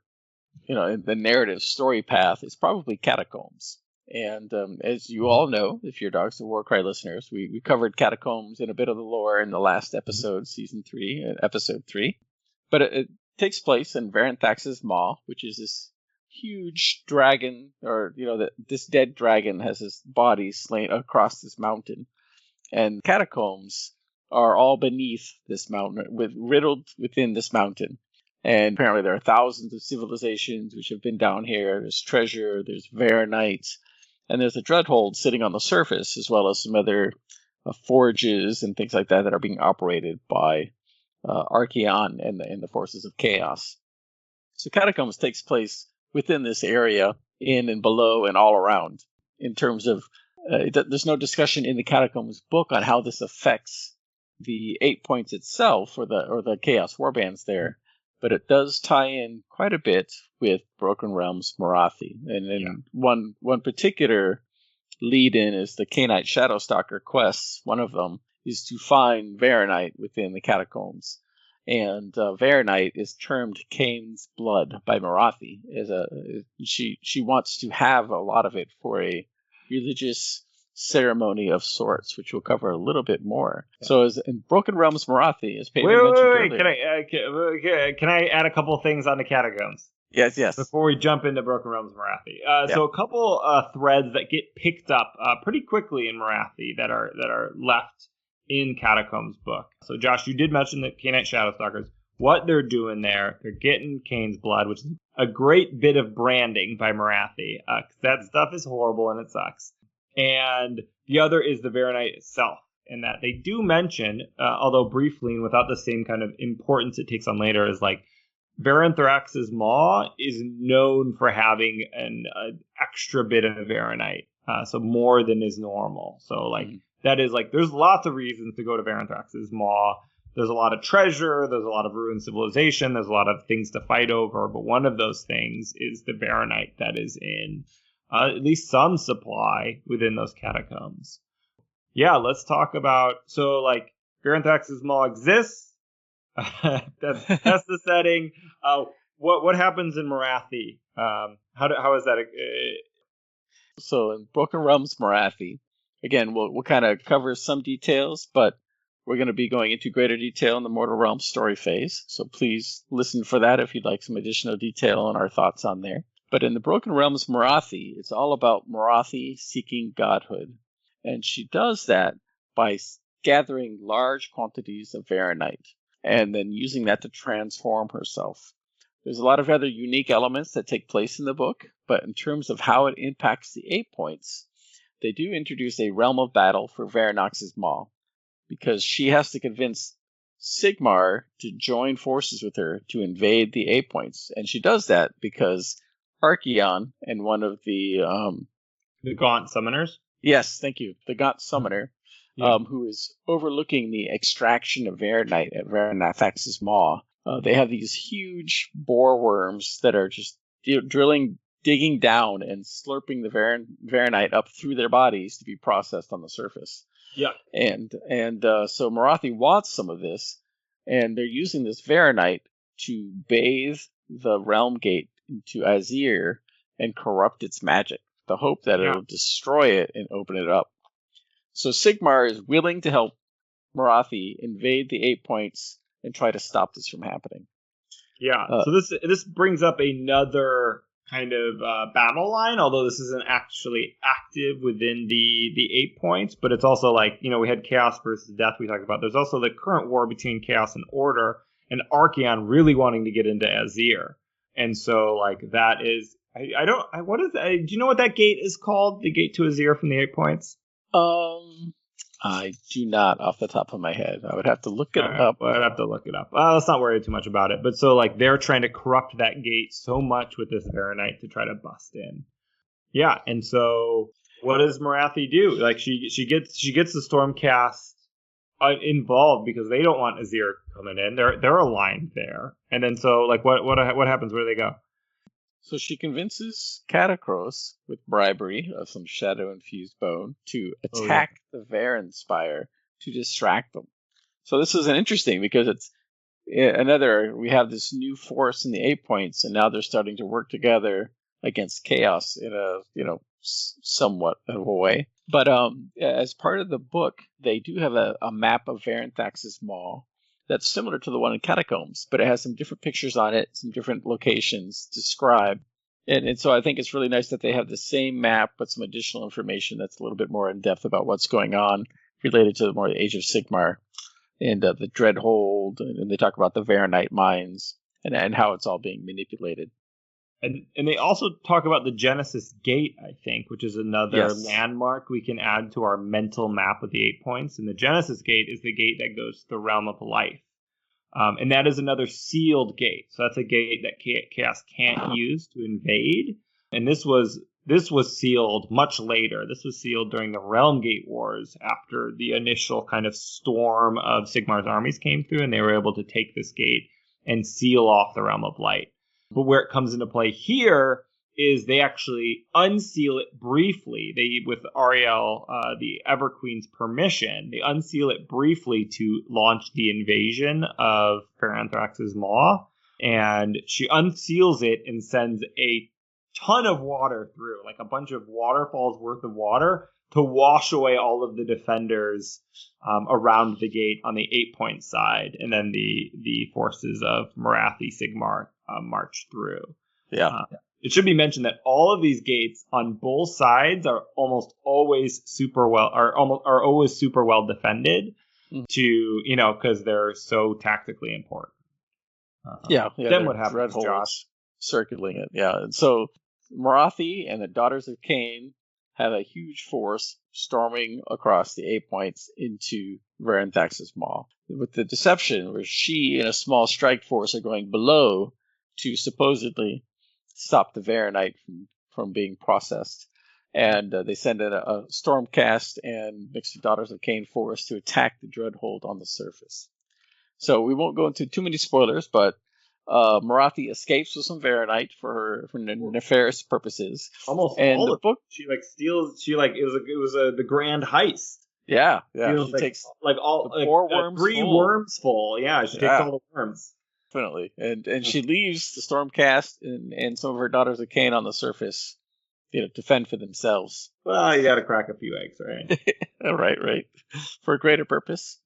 in the narrative story path is probably Catacombs. And as you all know, if you're Dogs of Warcry listeners, we covered Catacombs in a bit of the lore in the last episode, season 3, episode 3. But it takes place in Varanthax's Maw, which is this huge dragon, or this dead dragon has his body slain across this mountain, and catacombs are all beneath this mountain, riddled within this mountain. And apparently there are thousands of civilizations which have been down here. There's treasure, there's Varanites, and there's a Dreadhold sitting on the surface, as well as some other forges and things like that are being operated by Archaon and the forces of Chaos. So Catacombs takes place within this area, in and below and all around. In terms of, there's no discussion in the Catacombs book on how this affects the 8 points itself or the Chaos warbands there, but it does tie in quite a bit with Broken Realms Morathi. And one particular lead-in is the Canine Shadowstalker quests. One of them is to find Varanite within the Catacombs. And Varanite is termed Cain's blood by Morathi. She wants to have a lot of it for a religious ceremony of sorts, which we'll cover a little bit more. Yeah. So, as in Broken Realms Morathi, as Paven mentioned earlier. Can I add a couple things on the Catacombs? Yes. Before we jump into Broken Realms Morathi, so a couple threads that get picked up pretty quickly in Morathi that are left in Catacombs book. So Josh, you did mention the Canine Shadowstalkers. What they're doing there, they're getting Cain's blood, which is a great bit of branding by Morathi. That stuff is horrible and it sucks. And the other is the Varanite itself, in that they do mention, although briefly and without the same kind of importance it takes on later, is like Varanthax's Maw is known for having an extra bit of Varanite, so more than is normal. So like. Mm-hmm. That is, like, there's lots of reasons to go to Varanthax's Maw. There's a lot of treasure. There's a lot of ruined civilization. There's a lot of things to fight over. But one of those things is the Varanite that is in at least some supply within those catacombs. Yeah, let's talk about... So, like, Varanthax's Maw exists. That's the setting. What happens in Morathi? How is that... So, in Broken Realms Morathi, again, we'll kind of cover some details, but we're going to be going into greater detail in the Mortal Realms story phase. So please listen for that if you'd like some additional detail on our thoughts on there. But in the Broken Realms Morathi, it's all about Morathi seeking godhood. And she does that by gathering large quantities of Varanite and then using that to transform herself. There's a lot of other unique elements that take place in the book, but in terms of how it impacts the 8 points, they do introduce a realm of battle for Varanox's Maw, because she has to convince Sigmar to join forces with her to invade the Eightpoints. And she does that because Archeon and one of the Gaunt Summoners? Yes, thank you. The Gaunt Summoner, Yeah. who is overlooking the extraction of Varanite at Varanax's Maw. They have these huge boar worms that are just digging down and slurping the Varanite up through their bodies to be processed on the surface. Yeah. And so Morathi wants some of this, and they're using this Varanite to bathe the Realm Gate into Azir and corrupt its magic. The hope that it'll destroy it and open it up. So Sigmar is willing to help Morathi invade the Eightpoints and try to stop this from happening. Yeah. So this brings up another kind of battle line, although this isn't actually active within the 8 points, but it's also like, we had Chaos versus Death we talked about. There's also the current war between Chaos and Order, and Archeon really wanting to get into Azir. And so like that is do you know what that gate is called? The gate to Azir from the 8 points? I do not off the top of my head. I would have to look it up. I'd have to look it up. Let's not worry too much about it. But so like they're trying to corrupt that gate so much with this Varanite to try to bust in. Yeah, and so what does Morathi do? Like she gets the Stormcast involved because they don't want Azir coming in. They're aligned there. And then so like what happens? Where do they go? So she convinces Catacross with bribery of some shadow-infused bone to attack the Varen Spire to distract them. So this is interesting because it's we have this new force in the 8 points, and now they're starting to work together against Chaos in a somewhat of a way. But as part of the book, they do have a map of Varanax's Maw that's similar to the one in Catacombs, but it has some different pictures on it, some different locations described. And so I think it's really nice that they have the same map, but some additional information that's a little bit more in depth about what's going on related to the Age of Sigmar and the Dreadhold. And they talk about the Varanite mines and how it's all being manipulated. And they also talk about the Genesis Gate, I think, which is another landmark we can add to our mental map of the 8 points. And the Genesis Gate is the gate that goes to the Realm of Life. And that is another sealed gate. So that's a gate that Chaos can't use to invade. And this was sealed much later. This was sealed during the Realm Gate Wars after the initial kind of storm of Sigmar's armies came through, and they were able to take this gate and seal off the Realm of Light. But where it comes into play here is they actually unseal it briefly. With Ariel, the Everqueen's permission, they unseal it briefly to launch the invasion of Varanax's Maw. And she unseals it and sends a ton of water through, like a bunch of waterfalls worth of water, to wash away all of the defenders around the gate on the 8 point side. And then the forces of Morathi Sigmar march through. Yeah. It should be mentioned that all of these gates on both sides are almost always super well defended because they're so tactically important. Then what happens, Josh? Circling it, yeah. And so Morathi and the Daughters of Cain have a huge force storming across the 8 points into Varanax's Maw, with the deception where she and a small strike force are going below to supposedly stop the Varanite from being processed. And they send in a Stormcast and mixed Daughters of Cain force to attack the Dreadhold on the surface. So we won't go into too many spoilers, but Morathi escapes with some Varanite for nefarious purposes. Almost and all the of book. She steals. It was the grand heist. Yeah. She takes all the 4 worms 3 full. worms full. Yeah, she takes all the worms. Definitely. And she leaves the Stormcast and some of her Daughters of Cain on the surface, to fend for themselves. Well, you got to crack a few eggs, right? Right. For a greater purpose.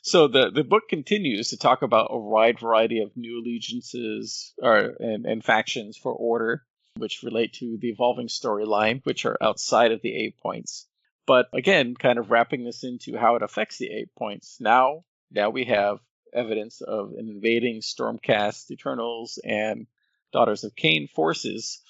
So the book continues to talk about a wide variety of new allegiances and factions for Order, which relate to the evolving storyline, which are outside of the 8 points. But again, kind of wrapping this into how it affects the 8 points. Now we have evidence of an invading Stormcast, Eternals, and Daughters of Cain forces,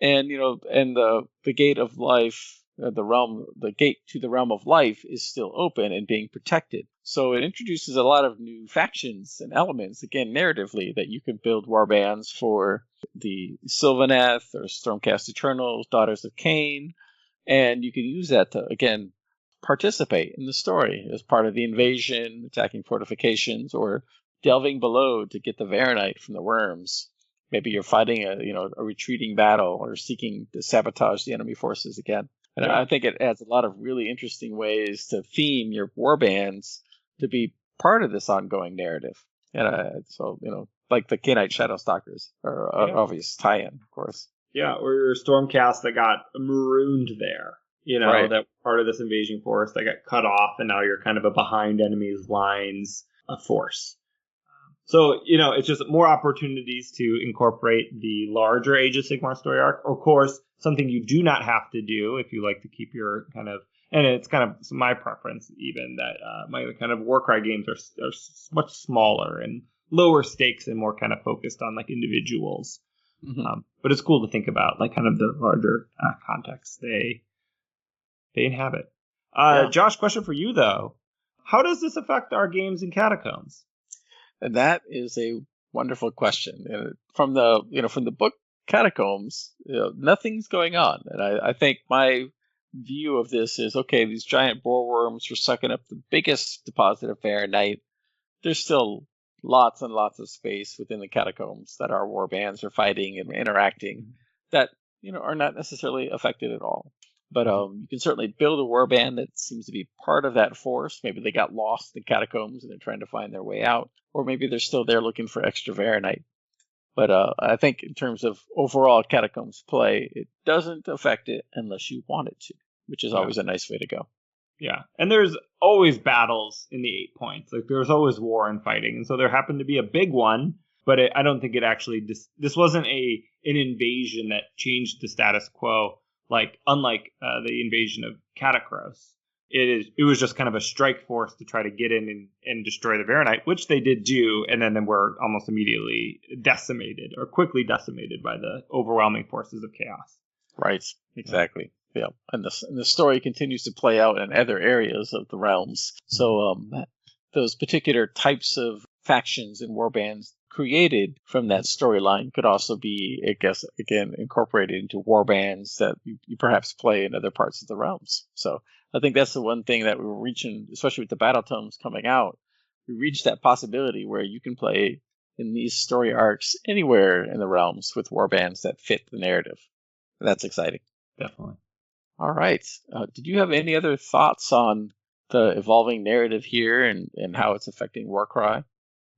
and the Gate of Life the gate to the realm of life is still open and being protected. So it introduces a lot of new factions and elements, again, narratively, that you can build warbands for the Sylvaneth or Stormcast Eternals, Daughters of Cain, and you can use that to, again, participate in the story as part of the invasion, attacking fortifications, or delving below to get the Varanite from the worms. Maybe you're fighting a retreating battle or seeking to sabotage the enemy forces again. And I think it adds a lot of really interesting ways to theme your warbands to be part of this ongoing narrative. And so, like the Canine Shadow Stalkers are obvious tie-in, of course. Yeah, or your Stormcast that got marooned there. Right. That part of this invasion force that got cut off, and now you're kind of a behind enemies lines of force. So, it's just more opportunities to incorporate the larger Age of Sigmar story arc. Of course, something you do not have to do if you like to keep your kind of, and it's kind of my preference even, that my kind of Warcry games are much smaller and lower stakes and more kind of focused on like individuals. Mm-hmm. But it's cool to think about like kind of the larger context they inhabit. Josh, question for you though. How does this affect our games in Catacombs? And that is a wonderful question. And from the book Catacombs, nothing's going on. And I think my view of this is, okay, these giant boreworms are sucking up the biggest deposit of Varanite. There's still lots and lots of space within the Catacombs that our warbands are fighting and interacting that, are not necessarily affected at all. But you can certainly build a warband that seems to be part of that force. Maybe they got lost in the Catacombs and they're trying to find their way out. Or maybe they're still there looking for extra Varanite. But I think in terms of overall Catacombs play, it doesn't affect it unless you want it to, which is always a nice way to go. Yeah, and there's always battles in the 8 points. Like, there's always war and fighting. And so there happened to be a big one, but I don't think it actually... This wasn't an invasion that changed the status quo. Like, unlike the invasion of Catacross, it was just kind of a strike force to try to get in and destroy the Varanite, which they did do, and then were almost immediately decimated, or quickly decimated by the overwhelming forces of chaos. Right, exactly. Yeah, and the story continues to play out in other areas of the realms. So those particular types of factions and warbands created from that storyline could also be, I guess, again, incorporated into warbands that you perhaps play in other parts of the realms. So I think that's the one thing that we're reaching, especially with the battle tomes coming out. We reached that possibility where you can play in these story arcs anywhere in the realms with warbands that fit the narrative. That's exciting. Definitely. All right. Did you have any other thoughts on the evolving narrative here and how it's affecting Warcry?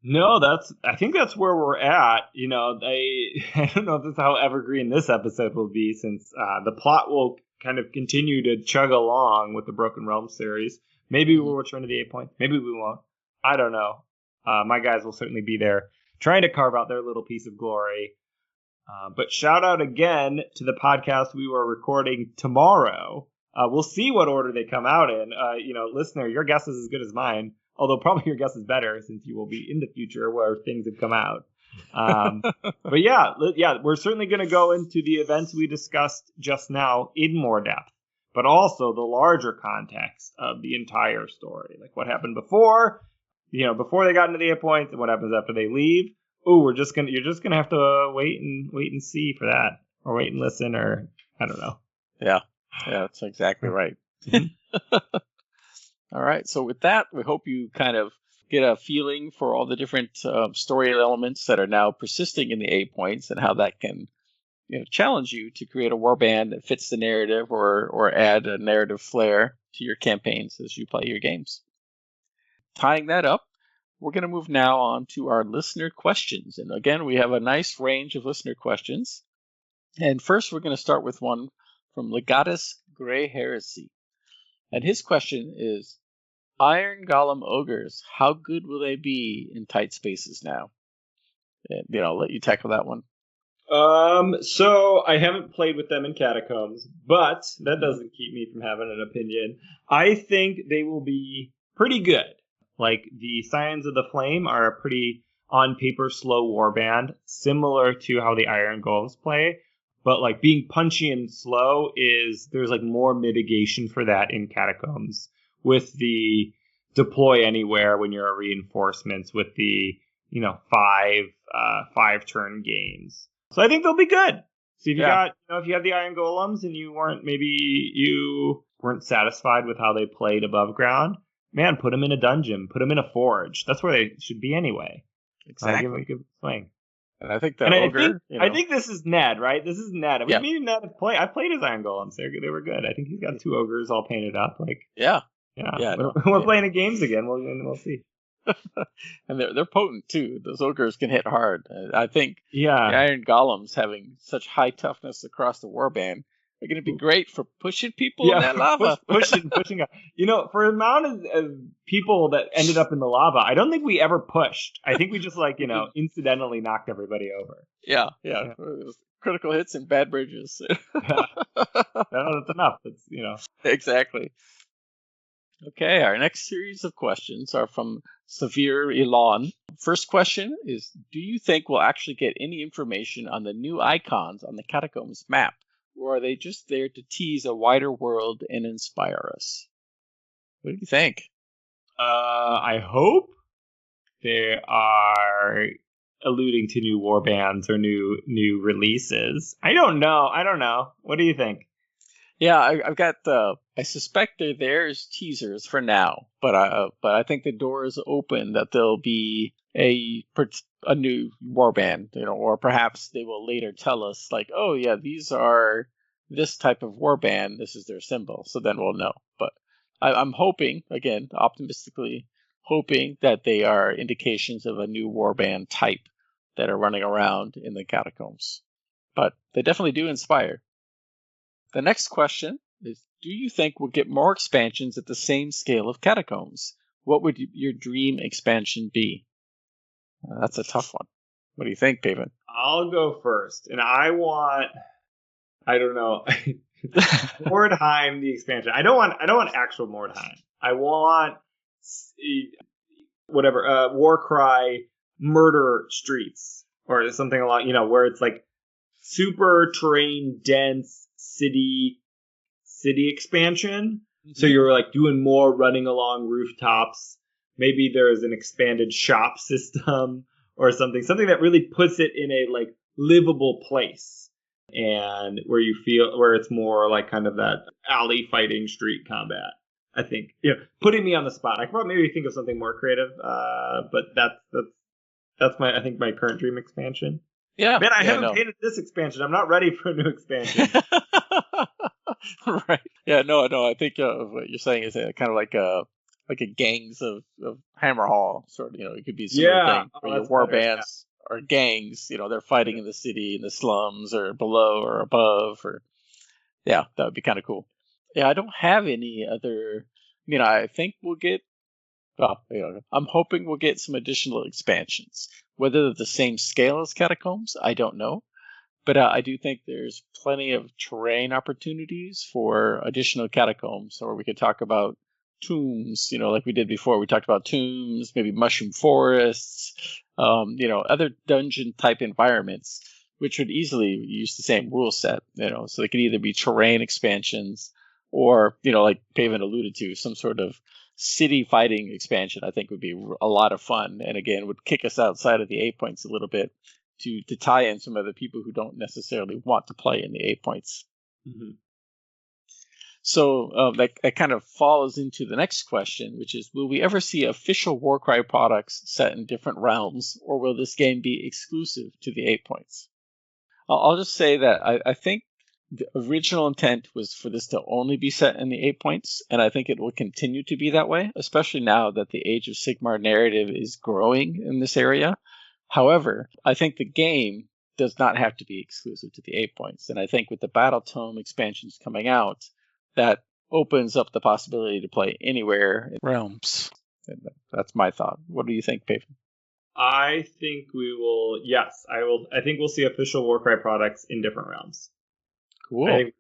No, I think that's where we're at. I don't know if this is how evergreen this episode will be, since the plot will kind of continue to chug along with the Broken Realms series. Maybe we'll return to the 8 points. Maybe we won't. I don't know. My guys will certainly be there trying to carve out their little piece of glory. But shout out again to the podcast we were recording tomorrow. We'll see what order they come out in. Listener, your guess is as good as mine. Although probably your guess is better since you will be in the future where things have come out. But yeah, we're certainly going to go into the events we discussed just now in more depth, but also the larger context of the entire story, like what happened before they got into the 8 points, and what happens after they leave. Oh, you're just gonna have to wait and see for that, or wait and listen, or I don't know. Yeah, that's exactly right. All right, so with that, we hope you kind of get a feeling for all the different story elements that are now persisting in the 8 points and how that can challenge you to create a warband that fits the narrative or add a narrative flair to your campaigns as you play your games. Tying that up, we're going to move now on to our listener questions. And again, we have a nice range of listener questions. And first, we're going to start with one from Legatus Grey Heresy. And his question is, Iron Golem Ogres, how good will they be in tight spaces now? And, I'll let you tackle that one. So I haven't played with them in Catacombs, but that doesn't keep me from having an opinion. I think they will be pretty good. Like, the Scions of the Flame are a pretty on paper slow warband, similar to how the Iron Golems play. But like being punchy and slow there's like more mitigation for that in Catacombs with the deploy anywhere when you're a reinforcements with the, five turn games. So I think they'll be good. So if you if you have the Iron Golems and you weren't satisfied with how they played above ground, man, put them in a dungeon, put them in a forge. That's where they should be anyway. Exactly. Give them a good swing. And I think I think this is Ned, right? This is Ned. Yeah. Me and Ned have played. I played his Iron Golems. They were good. I think he's got 2 ogres all painted up. We're playing the games again. We'll see. And they're potent too. Those ogres can hit hard. I think the Yeah. Iron Golems having such high toughness across the warband are going to be great for pushing people in that lava. pushing up. For the amount of people that ended up in the lava, I don't think we ever pushed. I think we just incidentally knocked everybody over. Yeah. Critical hits and bad bridges. That's enough. Exactly. Okay, our next series of questions are from Severe Elon. First question is, do you think we'll actually get any information on the new icons on the Catacombs map, or are they just there to tease a wider world and inspire us? What do you think? I hope they are alluding to new warbands or new releases. I don't know. What do you think? Yeah, I've got I suspect they're there as teasers for now, but I think the door is open that there'll be a new warband, or perhaps they will later tell us like, oh yeah, these are this type of warband, this is their symbol, so then we'll know. But I'm hoping, again, optimistically hoping that they are indications of a new warband type that are running around in the Catacombs. But they definitely do inspire. The next question is, do you think we'll get more expansions at the same scale of Catacombs? What would your dream expansion be? That's a tough one. What do you think, Paven? I'll go first, and I don't know, Mordheim the expansion. I don't want actual Mordheim. I want Warcry Murder Streets or something along, where it's like super terrain dense city expansion. So you're like doing more running along rooftops. Maybe there's an expanded shop system or something that really puts it in a like livable place, and where it's more like kind of that alley fighting street combat. I think, putting me on the spot. I could probably maybe think of something more creative, but that's my current dream expansion. Yeah, man, I haven't painted this expansion. I'm not ready for a new expansion. Right. Yeah. No. I think what you're saying is kind of like a gangs of Hammer Hall sort of. It could be a similar thing where your war bands or gangs. They're fighting in the city, in the slums, or below or above, or that would be kind of cool. Yeah, I don't have any other. I think we'll get. I'm hoping we'll get some additional expansions. Whether they're the same scale as Catacombs, I don't know. But I do think there's plenty of terrain opportunities for additional Catacombs, or we could talk about tombs, like we did before. We talked about tombs, maybe mushroom forests, other dungeon type environments, which would easily use the same rule set, so they could either be terrain expansions or, like Paven alluded to, some sort of city fighting expansion. I think would be a lot of fun, and again would kick us outside of the 8 points a little bit to tie in some other people who don't necessarily want to play in the 8 points. Mm-hmm. So that kind of falls into the next question, which is, will we ever see official Warcry products set in different realms, or will this game be exclusive to the 8 points? I'll just say that I think the original intent was for this to only be set in the 8 points, and I think it will continue to be that way, especially now that the Age of Sigmar narrative is growing in this area. However, I think the game does not have to be exclusive to the 8 points, and I think with the Battle Tome expansions coming out, that opens up the possibility to play anywhere in Realms. And that's my thought. What do you think, Paven? I think we will. Yes, I will. I think we'll see official Warcry products in different realms. Cool. I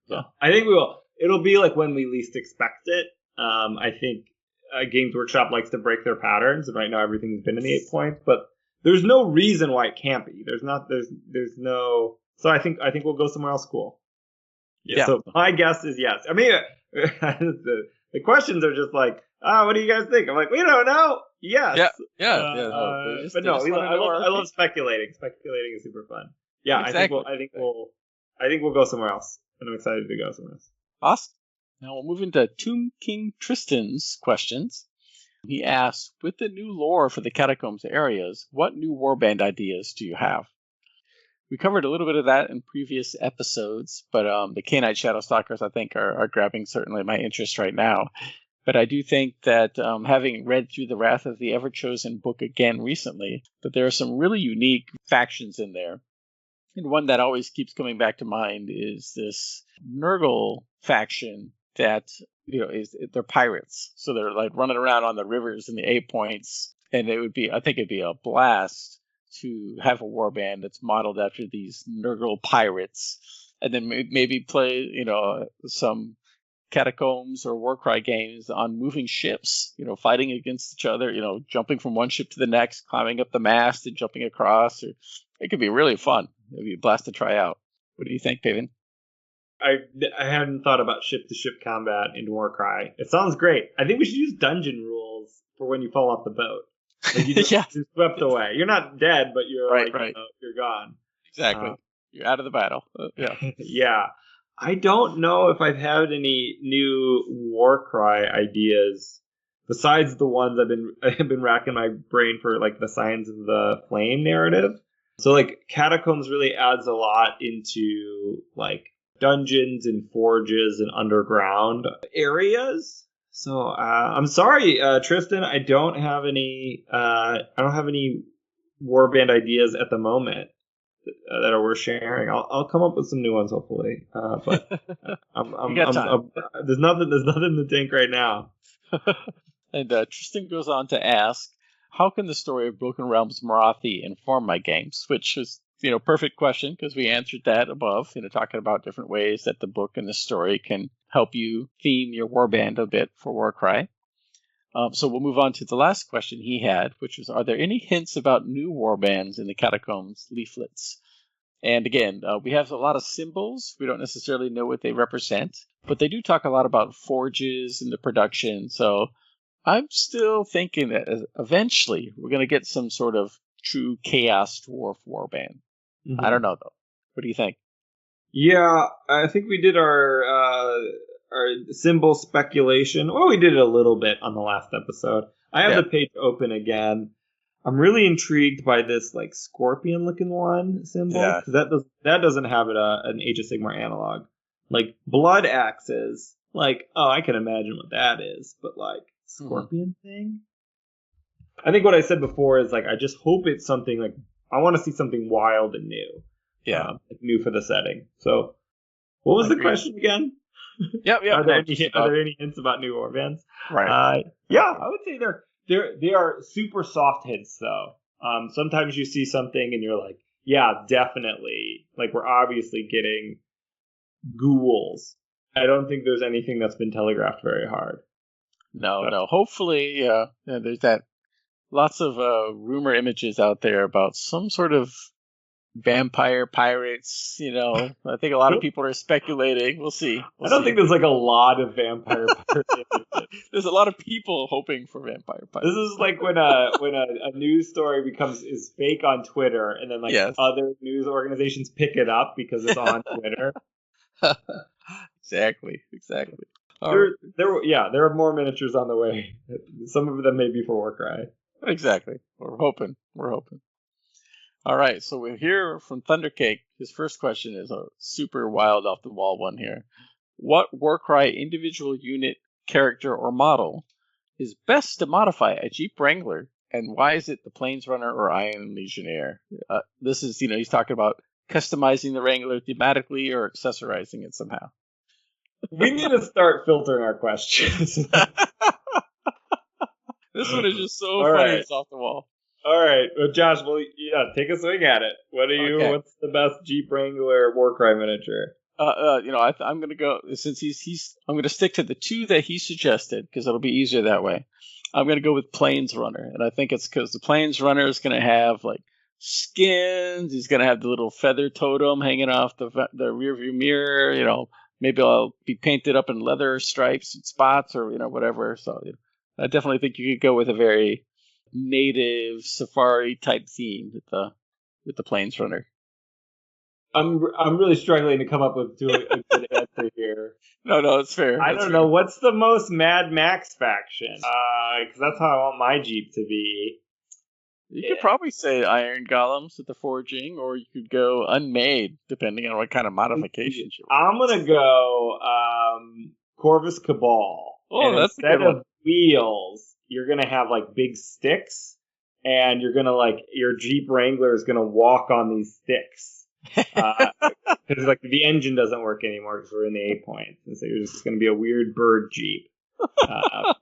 think we will. It'll be like when we least expect it. I think Games Workshop likes to break their patterns, and right now everything's been in the 8 points, but there's no reason why it can't be. There's no So I think we'll go somewhere else cool. Yeah. So my guess is yes. I mean, the questions are just like, what do you guys think? I'm like, we don't know. Yes. But no, I love speculating. Speculating is super fun. Yeah, Exactly. I think we'll go somewhere else, and I'm excited to go somewhere else. Awesome. Now we'll move into Tomb King Tristan's questions. He asks, with the new lore for the Catacombs areas, what new warband ideas do you have? We covered a little bit of that in previous episodes, but the Canine Shadow Stalkers, I think, are grabbing certainly my interest right now. But I do think that having read through the Wrath of the Everchosen book again recently, that there are some really unique factions in there. And one that always keeps coming back to mind is this Nurgle faction that, they're pirates. So they're like running around on the rivers in the Eightpoints. And I think it'd be a blast to have a warband that's modeled after these Nurgle pirates. And then maybe play, some Catacombs or Warcry games on moving ships, fighting against each other, jumping from one ship to the next, climbing up the mast and jumping across. It could be really fun. It'd be a blast to try out. What do you think, Paven? I hadn't thought about ship-to-ship combat in Warcry. It sounds great. I think we should use dungeon rules for when you fall off the boat. Like you just you're swept away. You're not dead, but you're right. You're gone. Exactly. You're out of the battle. Yeah. Yeah. I don't know if I've had any new Warcry ideas besides the ones I've been racking my brain for, like the Signs of the Flame narrative. So like Catacombs really adds a lot into like dungeons and forges and underground areas. So I'm sorry, Tristan, I don't have any warband ideas at the moment that are worth sharing. I'll come up with some new ones hopefully. But there's nothing in the tank right now. And Tristan goes on to ask, how can the story of Broken Realms Morathi inform my games? Which is, perfect question because we answered that above, talking about different ways that the book and the story can help you theme your warband a bit for Warcry. So we'll move on to the last question he had, which was, are there any hints about new warbands in the Catacombs leaflets? And again, we have a lot of symbols. We don't necessarily know what they represent, but they do talk a lot about forges and the production. So I'm still thinking that eventually we're going to get some sort of true Chaos Dwarf warband. Mm-hmm. I don't know, though. What do you think? Yeah, I think we did our symbol speculation. Well, we did it a little bit on the last episode. I have the page open again. I'm really intrigued by this like scorpion-looking one symbol. Yeah. That doesn't have an Age of Sigmar analog. Like blood axes. Like, I can imagine what that is. But like scorpion thing. I think what I said before is like I just hope it's something like I want to see something wild and new. Yeah, new for the setting. So, what was the question again? Yeah. Are there any hints about new warbands? Right. Yeah, I would say they are super soft hints though. Sometimes you see something and you're like, yeah, definitely. Like we're obviously getting ghouls. I don't think there's anything that's been telegraphed very hard. No. Hopefully, there's that. Lots of rumor images out there about some sort of vampire pirates. I think a lot of people are speculating. We'll see. I don't think there's like a lot of vampire pirates. There's a lot of people hoping for vampire pirates. This is like when a news story is fake on Twitter, and then other news organizations pick it up because it's on Twitter. Exactly. There are more miniatures on the way. Some of them may be for Warcry. Exactly. We're hoping. All right, so we hear from Thundercake. His first question is a super wild off the wall one here. What Warcry individual unit, character, or model is best to modify a Jeep Wrangler, and why is it the Plains Runner or Iron Legionnaire? This is, he's talking about customizing the Wrangler thematically or accessorizing it somehow. We need to start filtering our questions. This one is just so funny. It's off the wall. All right, well, Josh, take a swing at it. What's the best Jeep Wrangler Warcry miniature? I'm gonna go since I'm gonna stick to the two that he suggested because it'll be easier that way. I'm gonna go with Plains Runner, and I think it's because the Plains Runner is gonna have like skins. He's going to have the little feather totem hanging off the rear view mirror. Maybe I'll be painted up in leather stripes and spots or, whatever. So I definitely think you could go with a very native safari type theme with the Plains Runner. I'm really struggling to come up with a good answer here. No, it's fair. I don't know. What's the most Mad Max faction? Because that's how I want my Jeep to be. You could probably say Iron Golems with the forging, or you could go unmade, depending on what kind of modifications you want. I'm going to go Corvus Cabal. Oh, and that's a instead good one. of wheels, you're going to have like big sticks, and you're going to your Jeep Wrangler is going to walk on these sticks. Because the engine doesn't work anymore because we're in the Eightpoints, and so you're just going to be a weird bird Jeep. I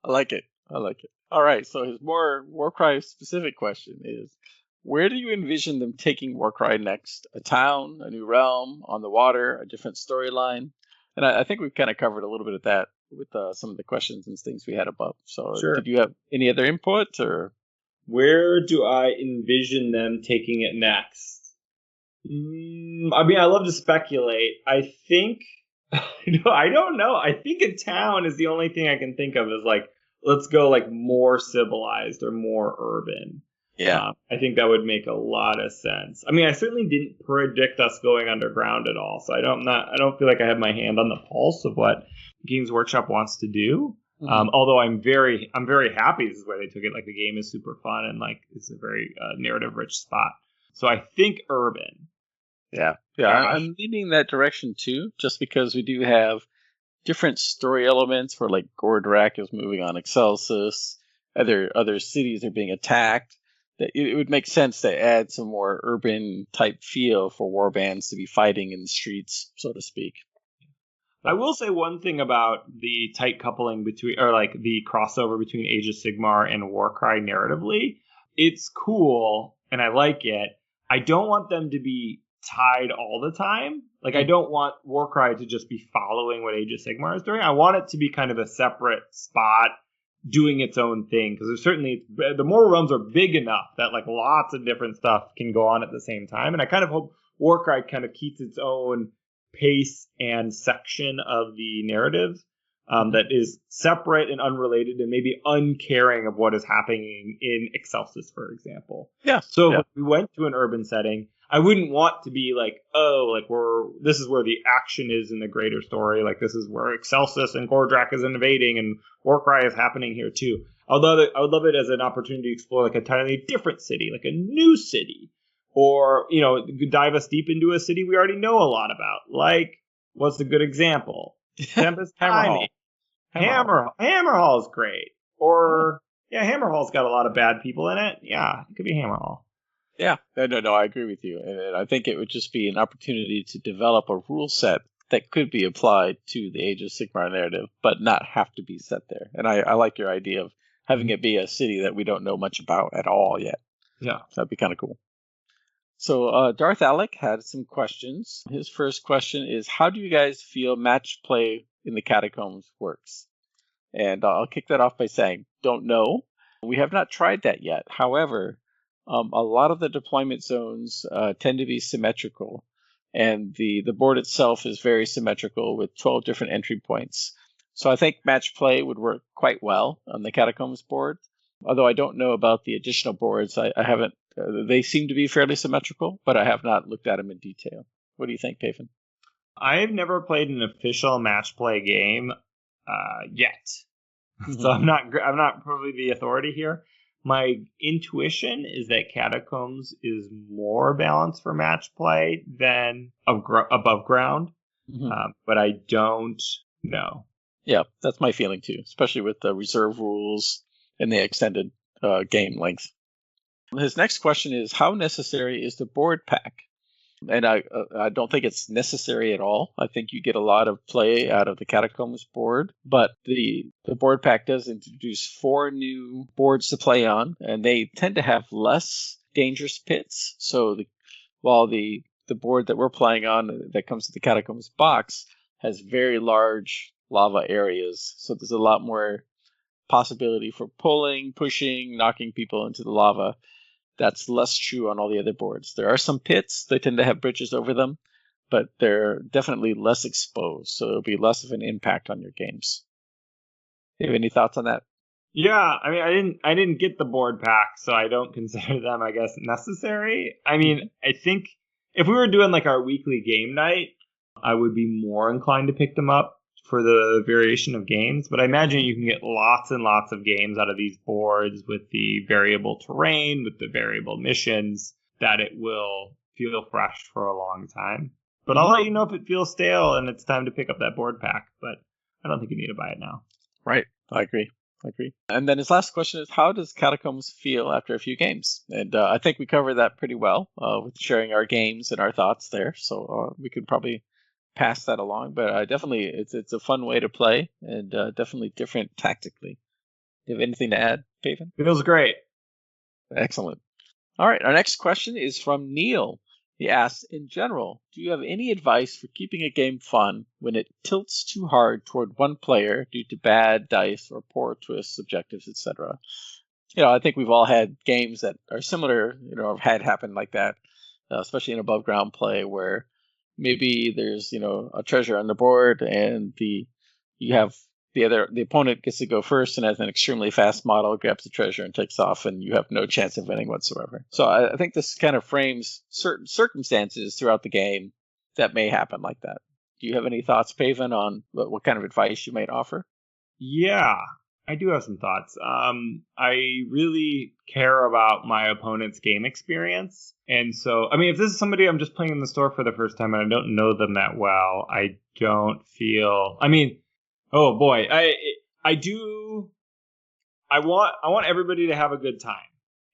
like it. All right, so his more Warcry specific question is, where do you envision them taking Warcry next? A town, a new realm, on the water, a different storyline? And I think we've kind of covered a little bit of that with some of the questions and things we had above. So Sure. Did you have any other input? Or where do I envision them taking it next? I love to speculate. I think, I don't know. I think a town is the only thing I can think of is let's go more civilized or more urban. Yeah. I think that would make a lot of sense. I certainly didn't predict us going underground at all, so I don't feel like I have my hand on the pulse of what Games Workshop wants to do. Mm-hmm. Although I'm very happy this is where they took it. The game is super fun and it's a very narrative rich spot. So I think urban. Yeah. I'm leaning that direction too, just because we do have different story elements where Gordrak is moving on Excelsis, other cities are being attacked. That it would make sense to add some more urban type feel for warbands to be fighting in the streets, so to speak. I will say one thing about the tight coupling between, or the crossover between Age of Sigmar and Warcry narratively. It's cool and I like it. I don't want them to be tied all the time. I don't want Warcry to just be following what Age of Sigmar is doing. I want it to be kind of a separate spot doing its own thing, because there's certainly the Mortal Realms are big enough that lots of different stuff can go on at the same time, and I kind of hope Warcry kind of keeps its own pace and section of the narrative that is separate and unrelated and maybe uncaring of what is happening in Excelsis, for example. Yeah. So if we went to an urban setting, I wouldn't want to be this is where the action is in the greater story. This is where Excelsis and Gordrak is invading and Warcry is happening here too. I would love it as an opportunity to explore a entirely different city, a new city. Or, dive us deep into a city we already know a lot about. What's the good example? Tempest Timing. Hammerhall is great. Or, Hammerhall's got a lot of bad people in it. Yeah, it could be Hammerhall. Yeah, no, I agree with you. And I think it would just be an opportunity to develop a rule set that could be applied to the Age of Sigmar narrative, but not have to be set there. And I like your idea of having it be a city that we don't know much about at all yet. Yeah. That'd be kind of cool. So Darth Alec had some questions. His first question is, how do you guys feel match play in the Catacombs works? And I'll kick that off by saying, don't know. We have not tried that yet. However, a lot of the deployment zones tend to be symmetrical, and the board itself is very symmetrical with 12 different entry points. So I think match play would work quite well on the Catacombs board. Although I don't know about the additional boards, I haven't. They seem to be fairly symmetrical, but I have not looked at them in detail. What do you think, Payfin? I've never played an official match play game yet, so I'm not probably the authority here. My intuition is that Catacombs is more balanced for match play than above ground, but I don't know. Yeah, that's my feeling too, especially with the reserve rules and the extended game length. His next question is, how necessary is the board pack? And I don't think it's necessary at all. I think you get a lot of play out of the Catacombs board, but the board pack does introduce 4 new boards to play on, and they tend to have less dangerous pits. So while the board that we're playing on that comes to the Catacombs box has very large lava areas, so there's a lot more possibility for pulling, pushing, knocking people into the lava. That's less true on all the other boards. There are some pits, they tend to have bridges over them, but they're definitely less exposed, so it'll be less of an impact on your games. Do you have any thoughts on that? Yeah, I mean, I didn't get the board pack, so I don't consider them, I guess, necessary. I mean, I think if we were doing like our weekly game night, I would be more inclined to pick them up for the variation of games. But I imagine you can get lots and lots of games out of these boards with the variable terrain, with the variable missions, that it will feel fresh for a long time. But I'll let you know if it feels stale and it's time to pick up that board pack. But I don't think you need to buy it now. Right. I agree. And then his last question is, how does Catacombs feel after a few games? And I think we covered that pretty well with sharing our games and our thoughts there. So we could probably pass that along. But definitely, it's a fun way to play and definitely different tactically. Do you have anything to add, Paven? Feels great. Excellent. All right. Our next question is from Neil. He asks, in general, do you have any advice for keeping a game fun when it tilts too hard toward one player due to bad dice or poor twists, objectives, etc.? I think we've all had games that are similar, or had happened like that, especially in above ground play where maybe there's, a treasure on the board and the opponent gets to go first and has an extremely fast model, grabs the treasure and takes off, and you have no chance of winning whatsoever. So I think this kind of frames certain circumstances throughout the game that may happen like that. Do you have any thoughts, Paven, on what kind of advice you might offer? Yeah, I do have some thoughts. I really care about my opponent's game experience. And so, I mean, if this is somebody I'm just playing in the store for the first time and I don't know them that well, I don't feel... I mean... Oh boy, I want everybody to have a good time.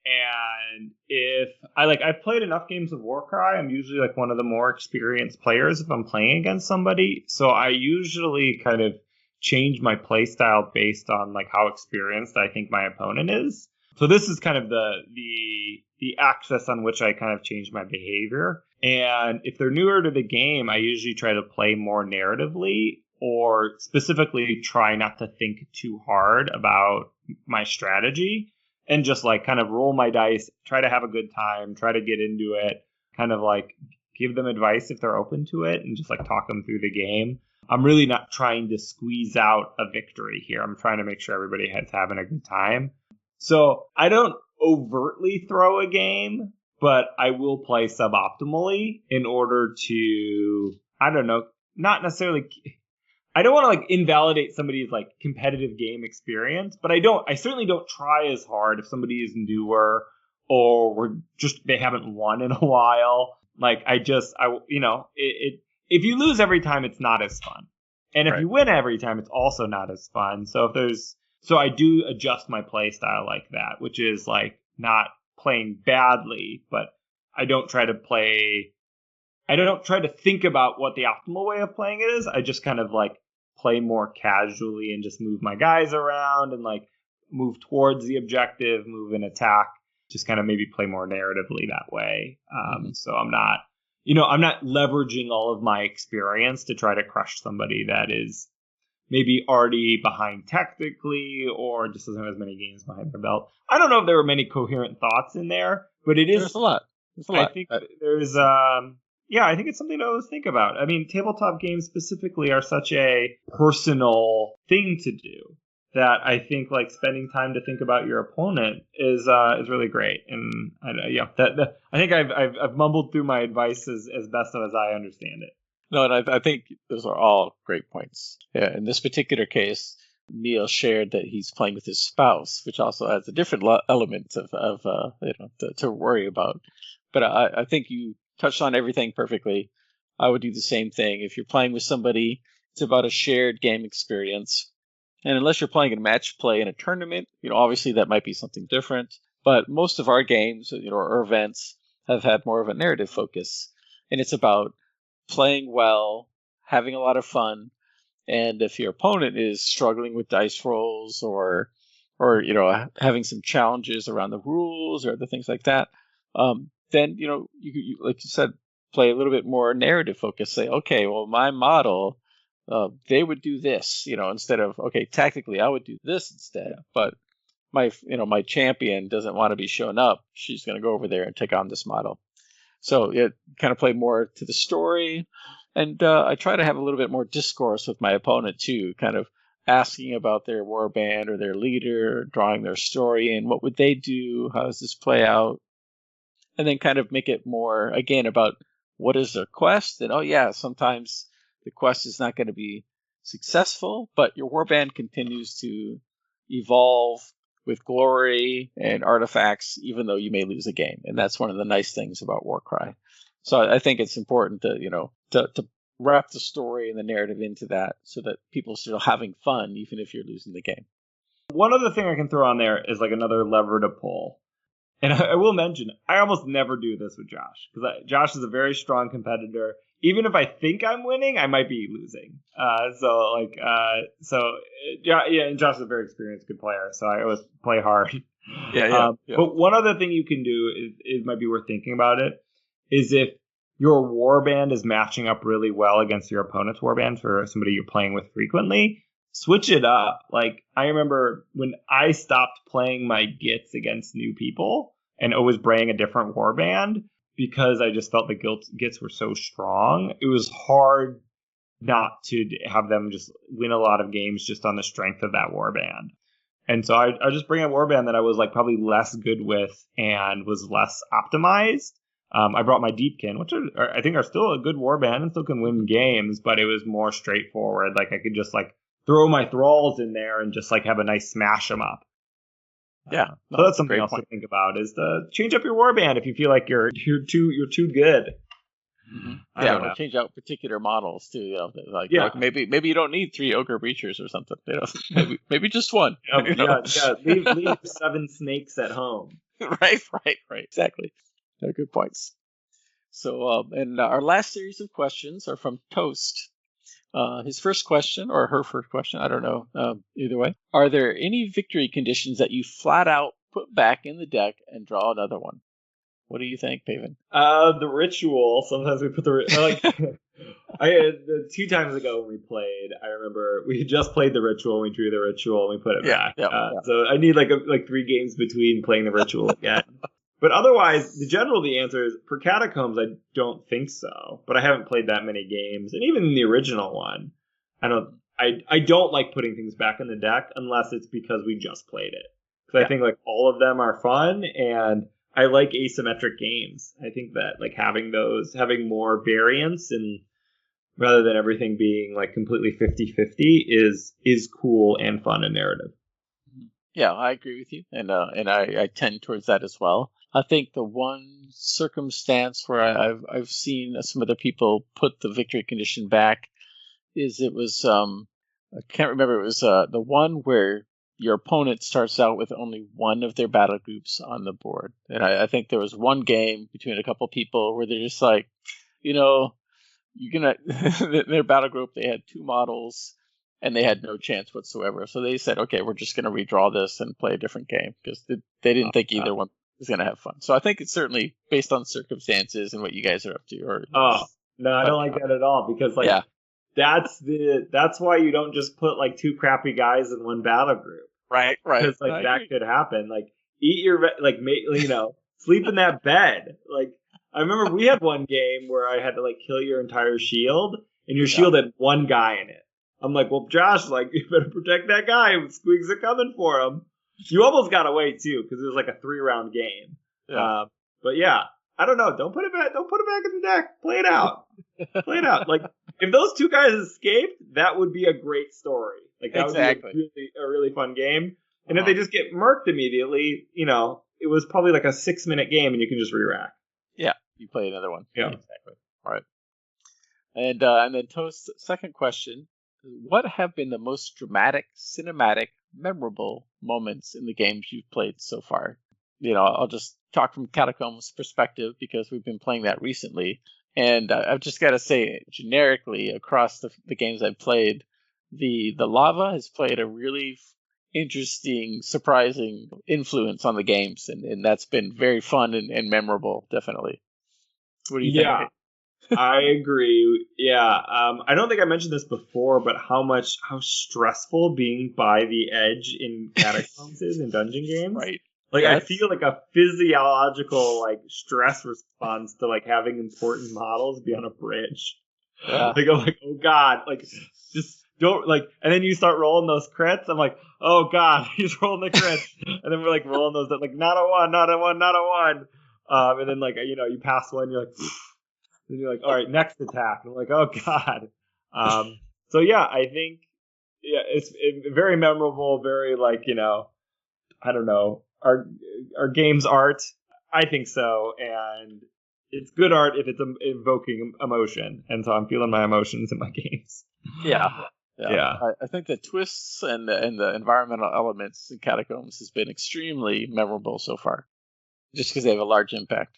And if I've played enough games of Warcry, I'm usually like one of the more experienced players if I'm playing against somebody. So I usually kind of change my play style based on like how experienced I think my opponent is. So this is kind of the axis on which I kind of change my behavior. And if they're newer to the game, I usually try to play more narratively, or specifically try not to think too hard about my strategy and just like kind of roll my dice, try to have a good time, try to get into it, kind of like give them advice if they're open to it and just like talk them through the game. I'm really not trying to squeeze out a victory here. I'm trying to make sure everybody is having a good time. So I don't overtly throw a game, but I will play suboptimally in order to, I don't know, not necessarily... I don't want to like invalidate somebody's like competitive game experience, but I certainly don't try as hard if somebody is newer or they haven't won in a while. Like if you lose every time, it's not as fun. And if you win every time, it's also not as fun. So I do adjust my play style like that, which is like not playing badly, but I don't try to think about what the optimal way of playing it is. I just kind of like play more casually and just move my guys around and like move towards the objective, move and attack, just kind of maybe play more narratively that way. So I'm not leveraging all of my experience to try to crush somebody that is maybe already behind tactically or just doesn't have as many games behind their belt. I don't know if there were many coherent thoughts in there, but there's a lot. I think there's I think it's something to always think about. I mean, tabletop games specifically are such a personal thing to do that I think like spending time to think about your opponent is really great. And I think I've mumbled through my advice as best as I understand it. No, and I think those are all great points. Yeah, in this particular case, Neil shared that he's playing with his spouse, which also adds a different element to worry about. But I think you touched on everything perfectly. I would do the same thing. If you're playing with somebody, it's about a shared game experience. And unless you're playing in match play in a tournament, obviously that might be something different. But most of our games, or events have had more of a narrative focus. And it's about playing well, having a lot of fun. And if your opponent is struggling with dice rolls or having some challenges around the rules or other things like that, then, you like you said, play a little bit more narrative focus. Say, okay, well, my model, they would do this, instead of, okay, tactically, I would do this instead. But my champion doesn't want to be shown up, she's going to go over there and take on this model. So it kind of played more to the story, and I try to have a little bit more discourse with my opponent too, kind of asking about their warband or their leader, drawing their story in. What would they do? How does this play out? And then kind of make it more, again, about what is their quest. And, oh, yeah, sometimes the quest is not going to be successful, but your warband continues to evolve with glory and artifacts, even though you may lose a game. And that's one of the nice things about Warcry. So I think it's important to wrap the story and the narrative into that so that people are still having fun, even if you're losing the game. One other thing I can throw on there is like another lever to pull. And I will mention, I almost never do this with Josh, because Josh is a very strong competitor. Even if I think I'm winning, I might be losing. And Josh is a very experienced, good player, so I always play hard. Yeah. But one other thing you can do is might be worth thinking about it, is if your warband is matching up really well against your opponent's warband for somebody you're playing with frequently, switch it up. Like, I remember when I stopped playing my Gits against new people and always bringing a different warband because I just felt the Gits were so strong. It was hard not to have them just win a lot of games just on the strength of that warband. And so I just bring a warband that I was like probably less good with and was less optimized. I brought my Deepkin, which I think are still a good warband and still can win games, but it was more straightforward. Like, I could just like throw my thralls in there and just like have a nice smash them up. Yeah, so that's something else to think about, is to change up your warband if you feel like you're too good. Mm-hmm. Or change out particular models too. Like maybe you don't need 3 ogre breachers or something. Maybe just one. Leave 7 snakes at home. Right. Exactly. Good points. So, and our last series of questions are from Toast. His first question, or her first question, I don't know, either way. Are there any victory conditions that you flat out put back in the deck and draw another one? What do you think, Paven? The ritual. Sometimes we put the 2 times ago when we played, I remember we just played the ritual, we drew the ritual, and we put it back. So I need like 3 games between playing the ritual again. But otherwise, the answer is, for Catacombs, I don't think so. But I haven't played that many games. And even in the original one, I don't like putting things back in the deck unless it's because we just played it. Because I think like all of them are fun, and I like asymmetric games. I think that like having more variance, and rather than everything being like completely 50-50 is cool and fun in narrative. Yeah, I agree with you, and I tend towards that as well. I think the one circumstance where I've seen some other people put the victory condition back is it was I can't remember, it was the one where your opponent starts out with only one of their battle groups on the board, and I think there was one game between a couple people where they're just like, you're gonna their battle group, they had 2 models and they had no chance whatsoever, so they said, okay, we're just gonna redraw this and play a different game because they didn't think either one is going to have fun. So I think it's certainly based on circumstances and what you guys are up to. No, I don't like that at all, because that's why you don't just put like 2 crappy guys in one battle group. Right. Because like that could happen. Like, eat your sleep in that bed. Like, I remember we had one game where I had to like kill your entire shield, and your shield had 1 guy in it. I'm like, well, Josh, like, you better protect that guy. Squigs are coming for him. You almost got away too, because it was like a 3-round game. Yeah. But yeah, I don't know. Don't put it back. Don't put it back in the deck. Play it out. Play it out. Like, if those 2 guys escaped, that would be a great story. Like, that would be a really fun game. And if they just get murked immediately, it was probably like a 6-minute game, and you can just re-rack. Yeah, you play another one. Yeah, exactly. All right. And then Toast's second question: what have been the most dramatic, cinematic, memorable moments in the games you've played so far? I'll just talk from Catacombs' perspective because we've been playing that recently. And I've just got to say, generically, across the games I've played, the lava has played a really interesting, surprising influence on the games. And that's been very fun and memorable, definitely. What do you think? I agree. Yeah. I don't think I mentioned this before, but how stressful being by the edge in Catacombs is in dungeon games. Right. Like, Yeah, I feel like a physiological, like, stress response to, like, having important models be on a bridge. Yeah. Like, I'm like, oh god, like, just don't, like, and then you start rolling those crits. I'm like, oh god, he's rolling the crits. And then we're like rolling those, like, not a one, not a one, not a one. And then, like, you know, you pass one, you're like, and you're like, all right, next attack. And I'm like, oh god. So yeah, I think, yeah, it's very memorable, very, like, you know, I don't know, our game's art. I think so, and it's good art if it's evoking emotion, and so I'm feeling my emotions in my games. Yeah. I think the twists and the environmental elements in Catacombs has been extremely memorable so far, just because they have a large impact.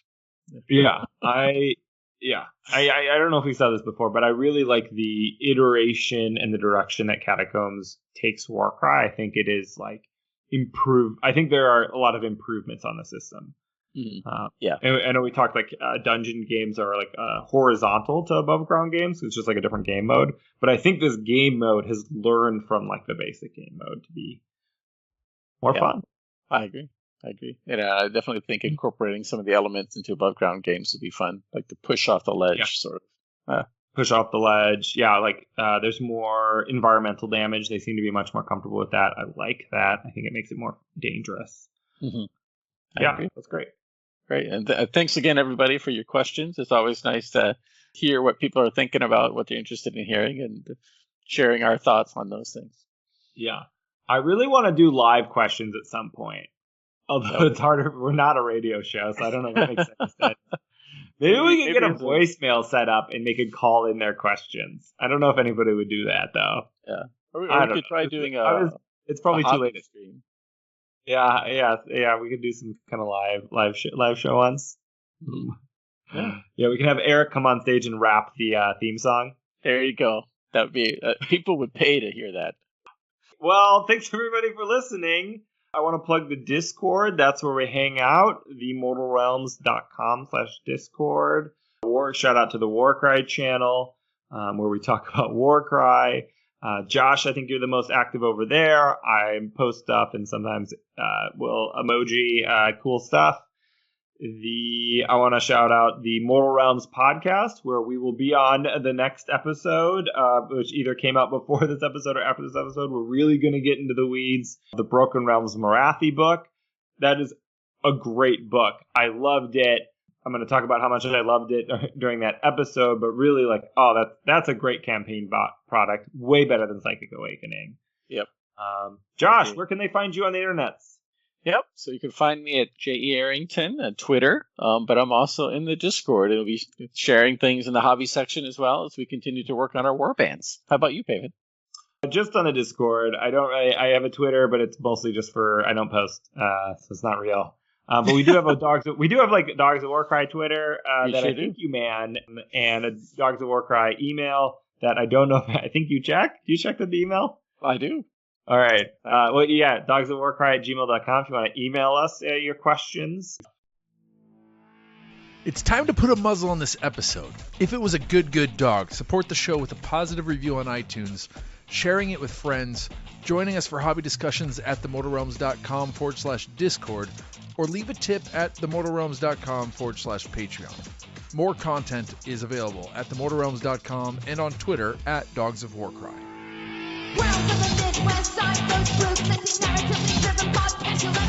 I don't know if we saw this before, but I really like the iteration and the direction that Catacombs takes Warcry. I think it is like improved. I think there are a lot of improvements on the system. Yeah. And I know we talked like dungeon games are like horizontal to above ground games. It's just like a different game mode. But I think this game mode has learned from like the basic game mode to be more fun. I agree. And I definitely think incorporating some of the elements into above ground games would be fun, like the push off the ledge sort of. Push off the ledge. Yeah, like there's more environmental damage. They seem to be much more comfortable with that. I like that. I think it makes it more dangerous. I agree. That's great. Great. And thanks again, everybody, for your questions. It's always nice to hear what people are thinking about, what they're interested in hearing, and sharing our thoughts on those things. Yeah. I really want to do live questions at some point. Although it's harder. We're not a radio show, so I don't know if it makes sense. Maybe we can get a voicemail set up and they could call in their questions. I don't know if anybody would do that, though. Yeah. Or we could try doing it's probably too late to stream. Yeah. We could do some kind of live show ones. Yeah, we can have Eric come on stage and rap the theme song. There you go. That would be people would pay to hear that. Well, thanks everybody for listening. I want to plug the Discord. That's where we hang out. themortalrealms.com/Discord. Shout out to the Warcry channel, where we talk about Warcry. Josh, I think you're the most active over there. I post stuff and sometimes will emoji cool stuff. I want to shout out the Mortal Realms podcast, where we will be on the next episode, which either came out before this episode or after this episode. We're really going to get into the weeds. The Broken Realms Morathi book. That is a great book. I loved it. I'm going to talk about how much I loved it during that episode, but really like, that's a great campaign product. Way better than Psychic Awakening. Yep. Josh, where can they find you on the internets? Yep. So you can find me at J.E. Arrington on Twitter, but I'm also in the Discord. It'll be sharing things in the hobby section as well as we continue to work on our warbands. How about you, Paven? Just on the Discord. I have a Twitter, but it's mostly just I don't post, so it's not real. But we do have Dogs of Warcry Twitter that I think you man, and a Dogs of Warcry email that I don't know. I think you check. Do you check the email? I do. All right. dogsofwarcry@gmail.com if you want to email us your questions. It's time to put a muzzle on this episode. If it was a good dog, support the show with a positive review on iTunes, sharing it with friends, joining us for hobby discussions at themortalrealms.com/Discord, or leave a tip at themortalrealms.com/Patreon. More content is available at themortalrealms.com and on Twitter at Dogs of Warcry. Realms of the Midwest side, those ruthless narratively driven podcast.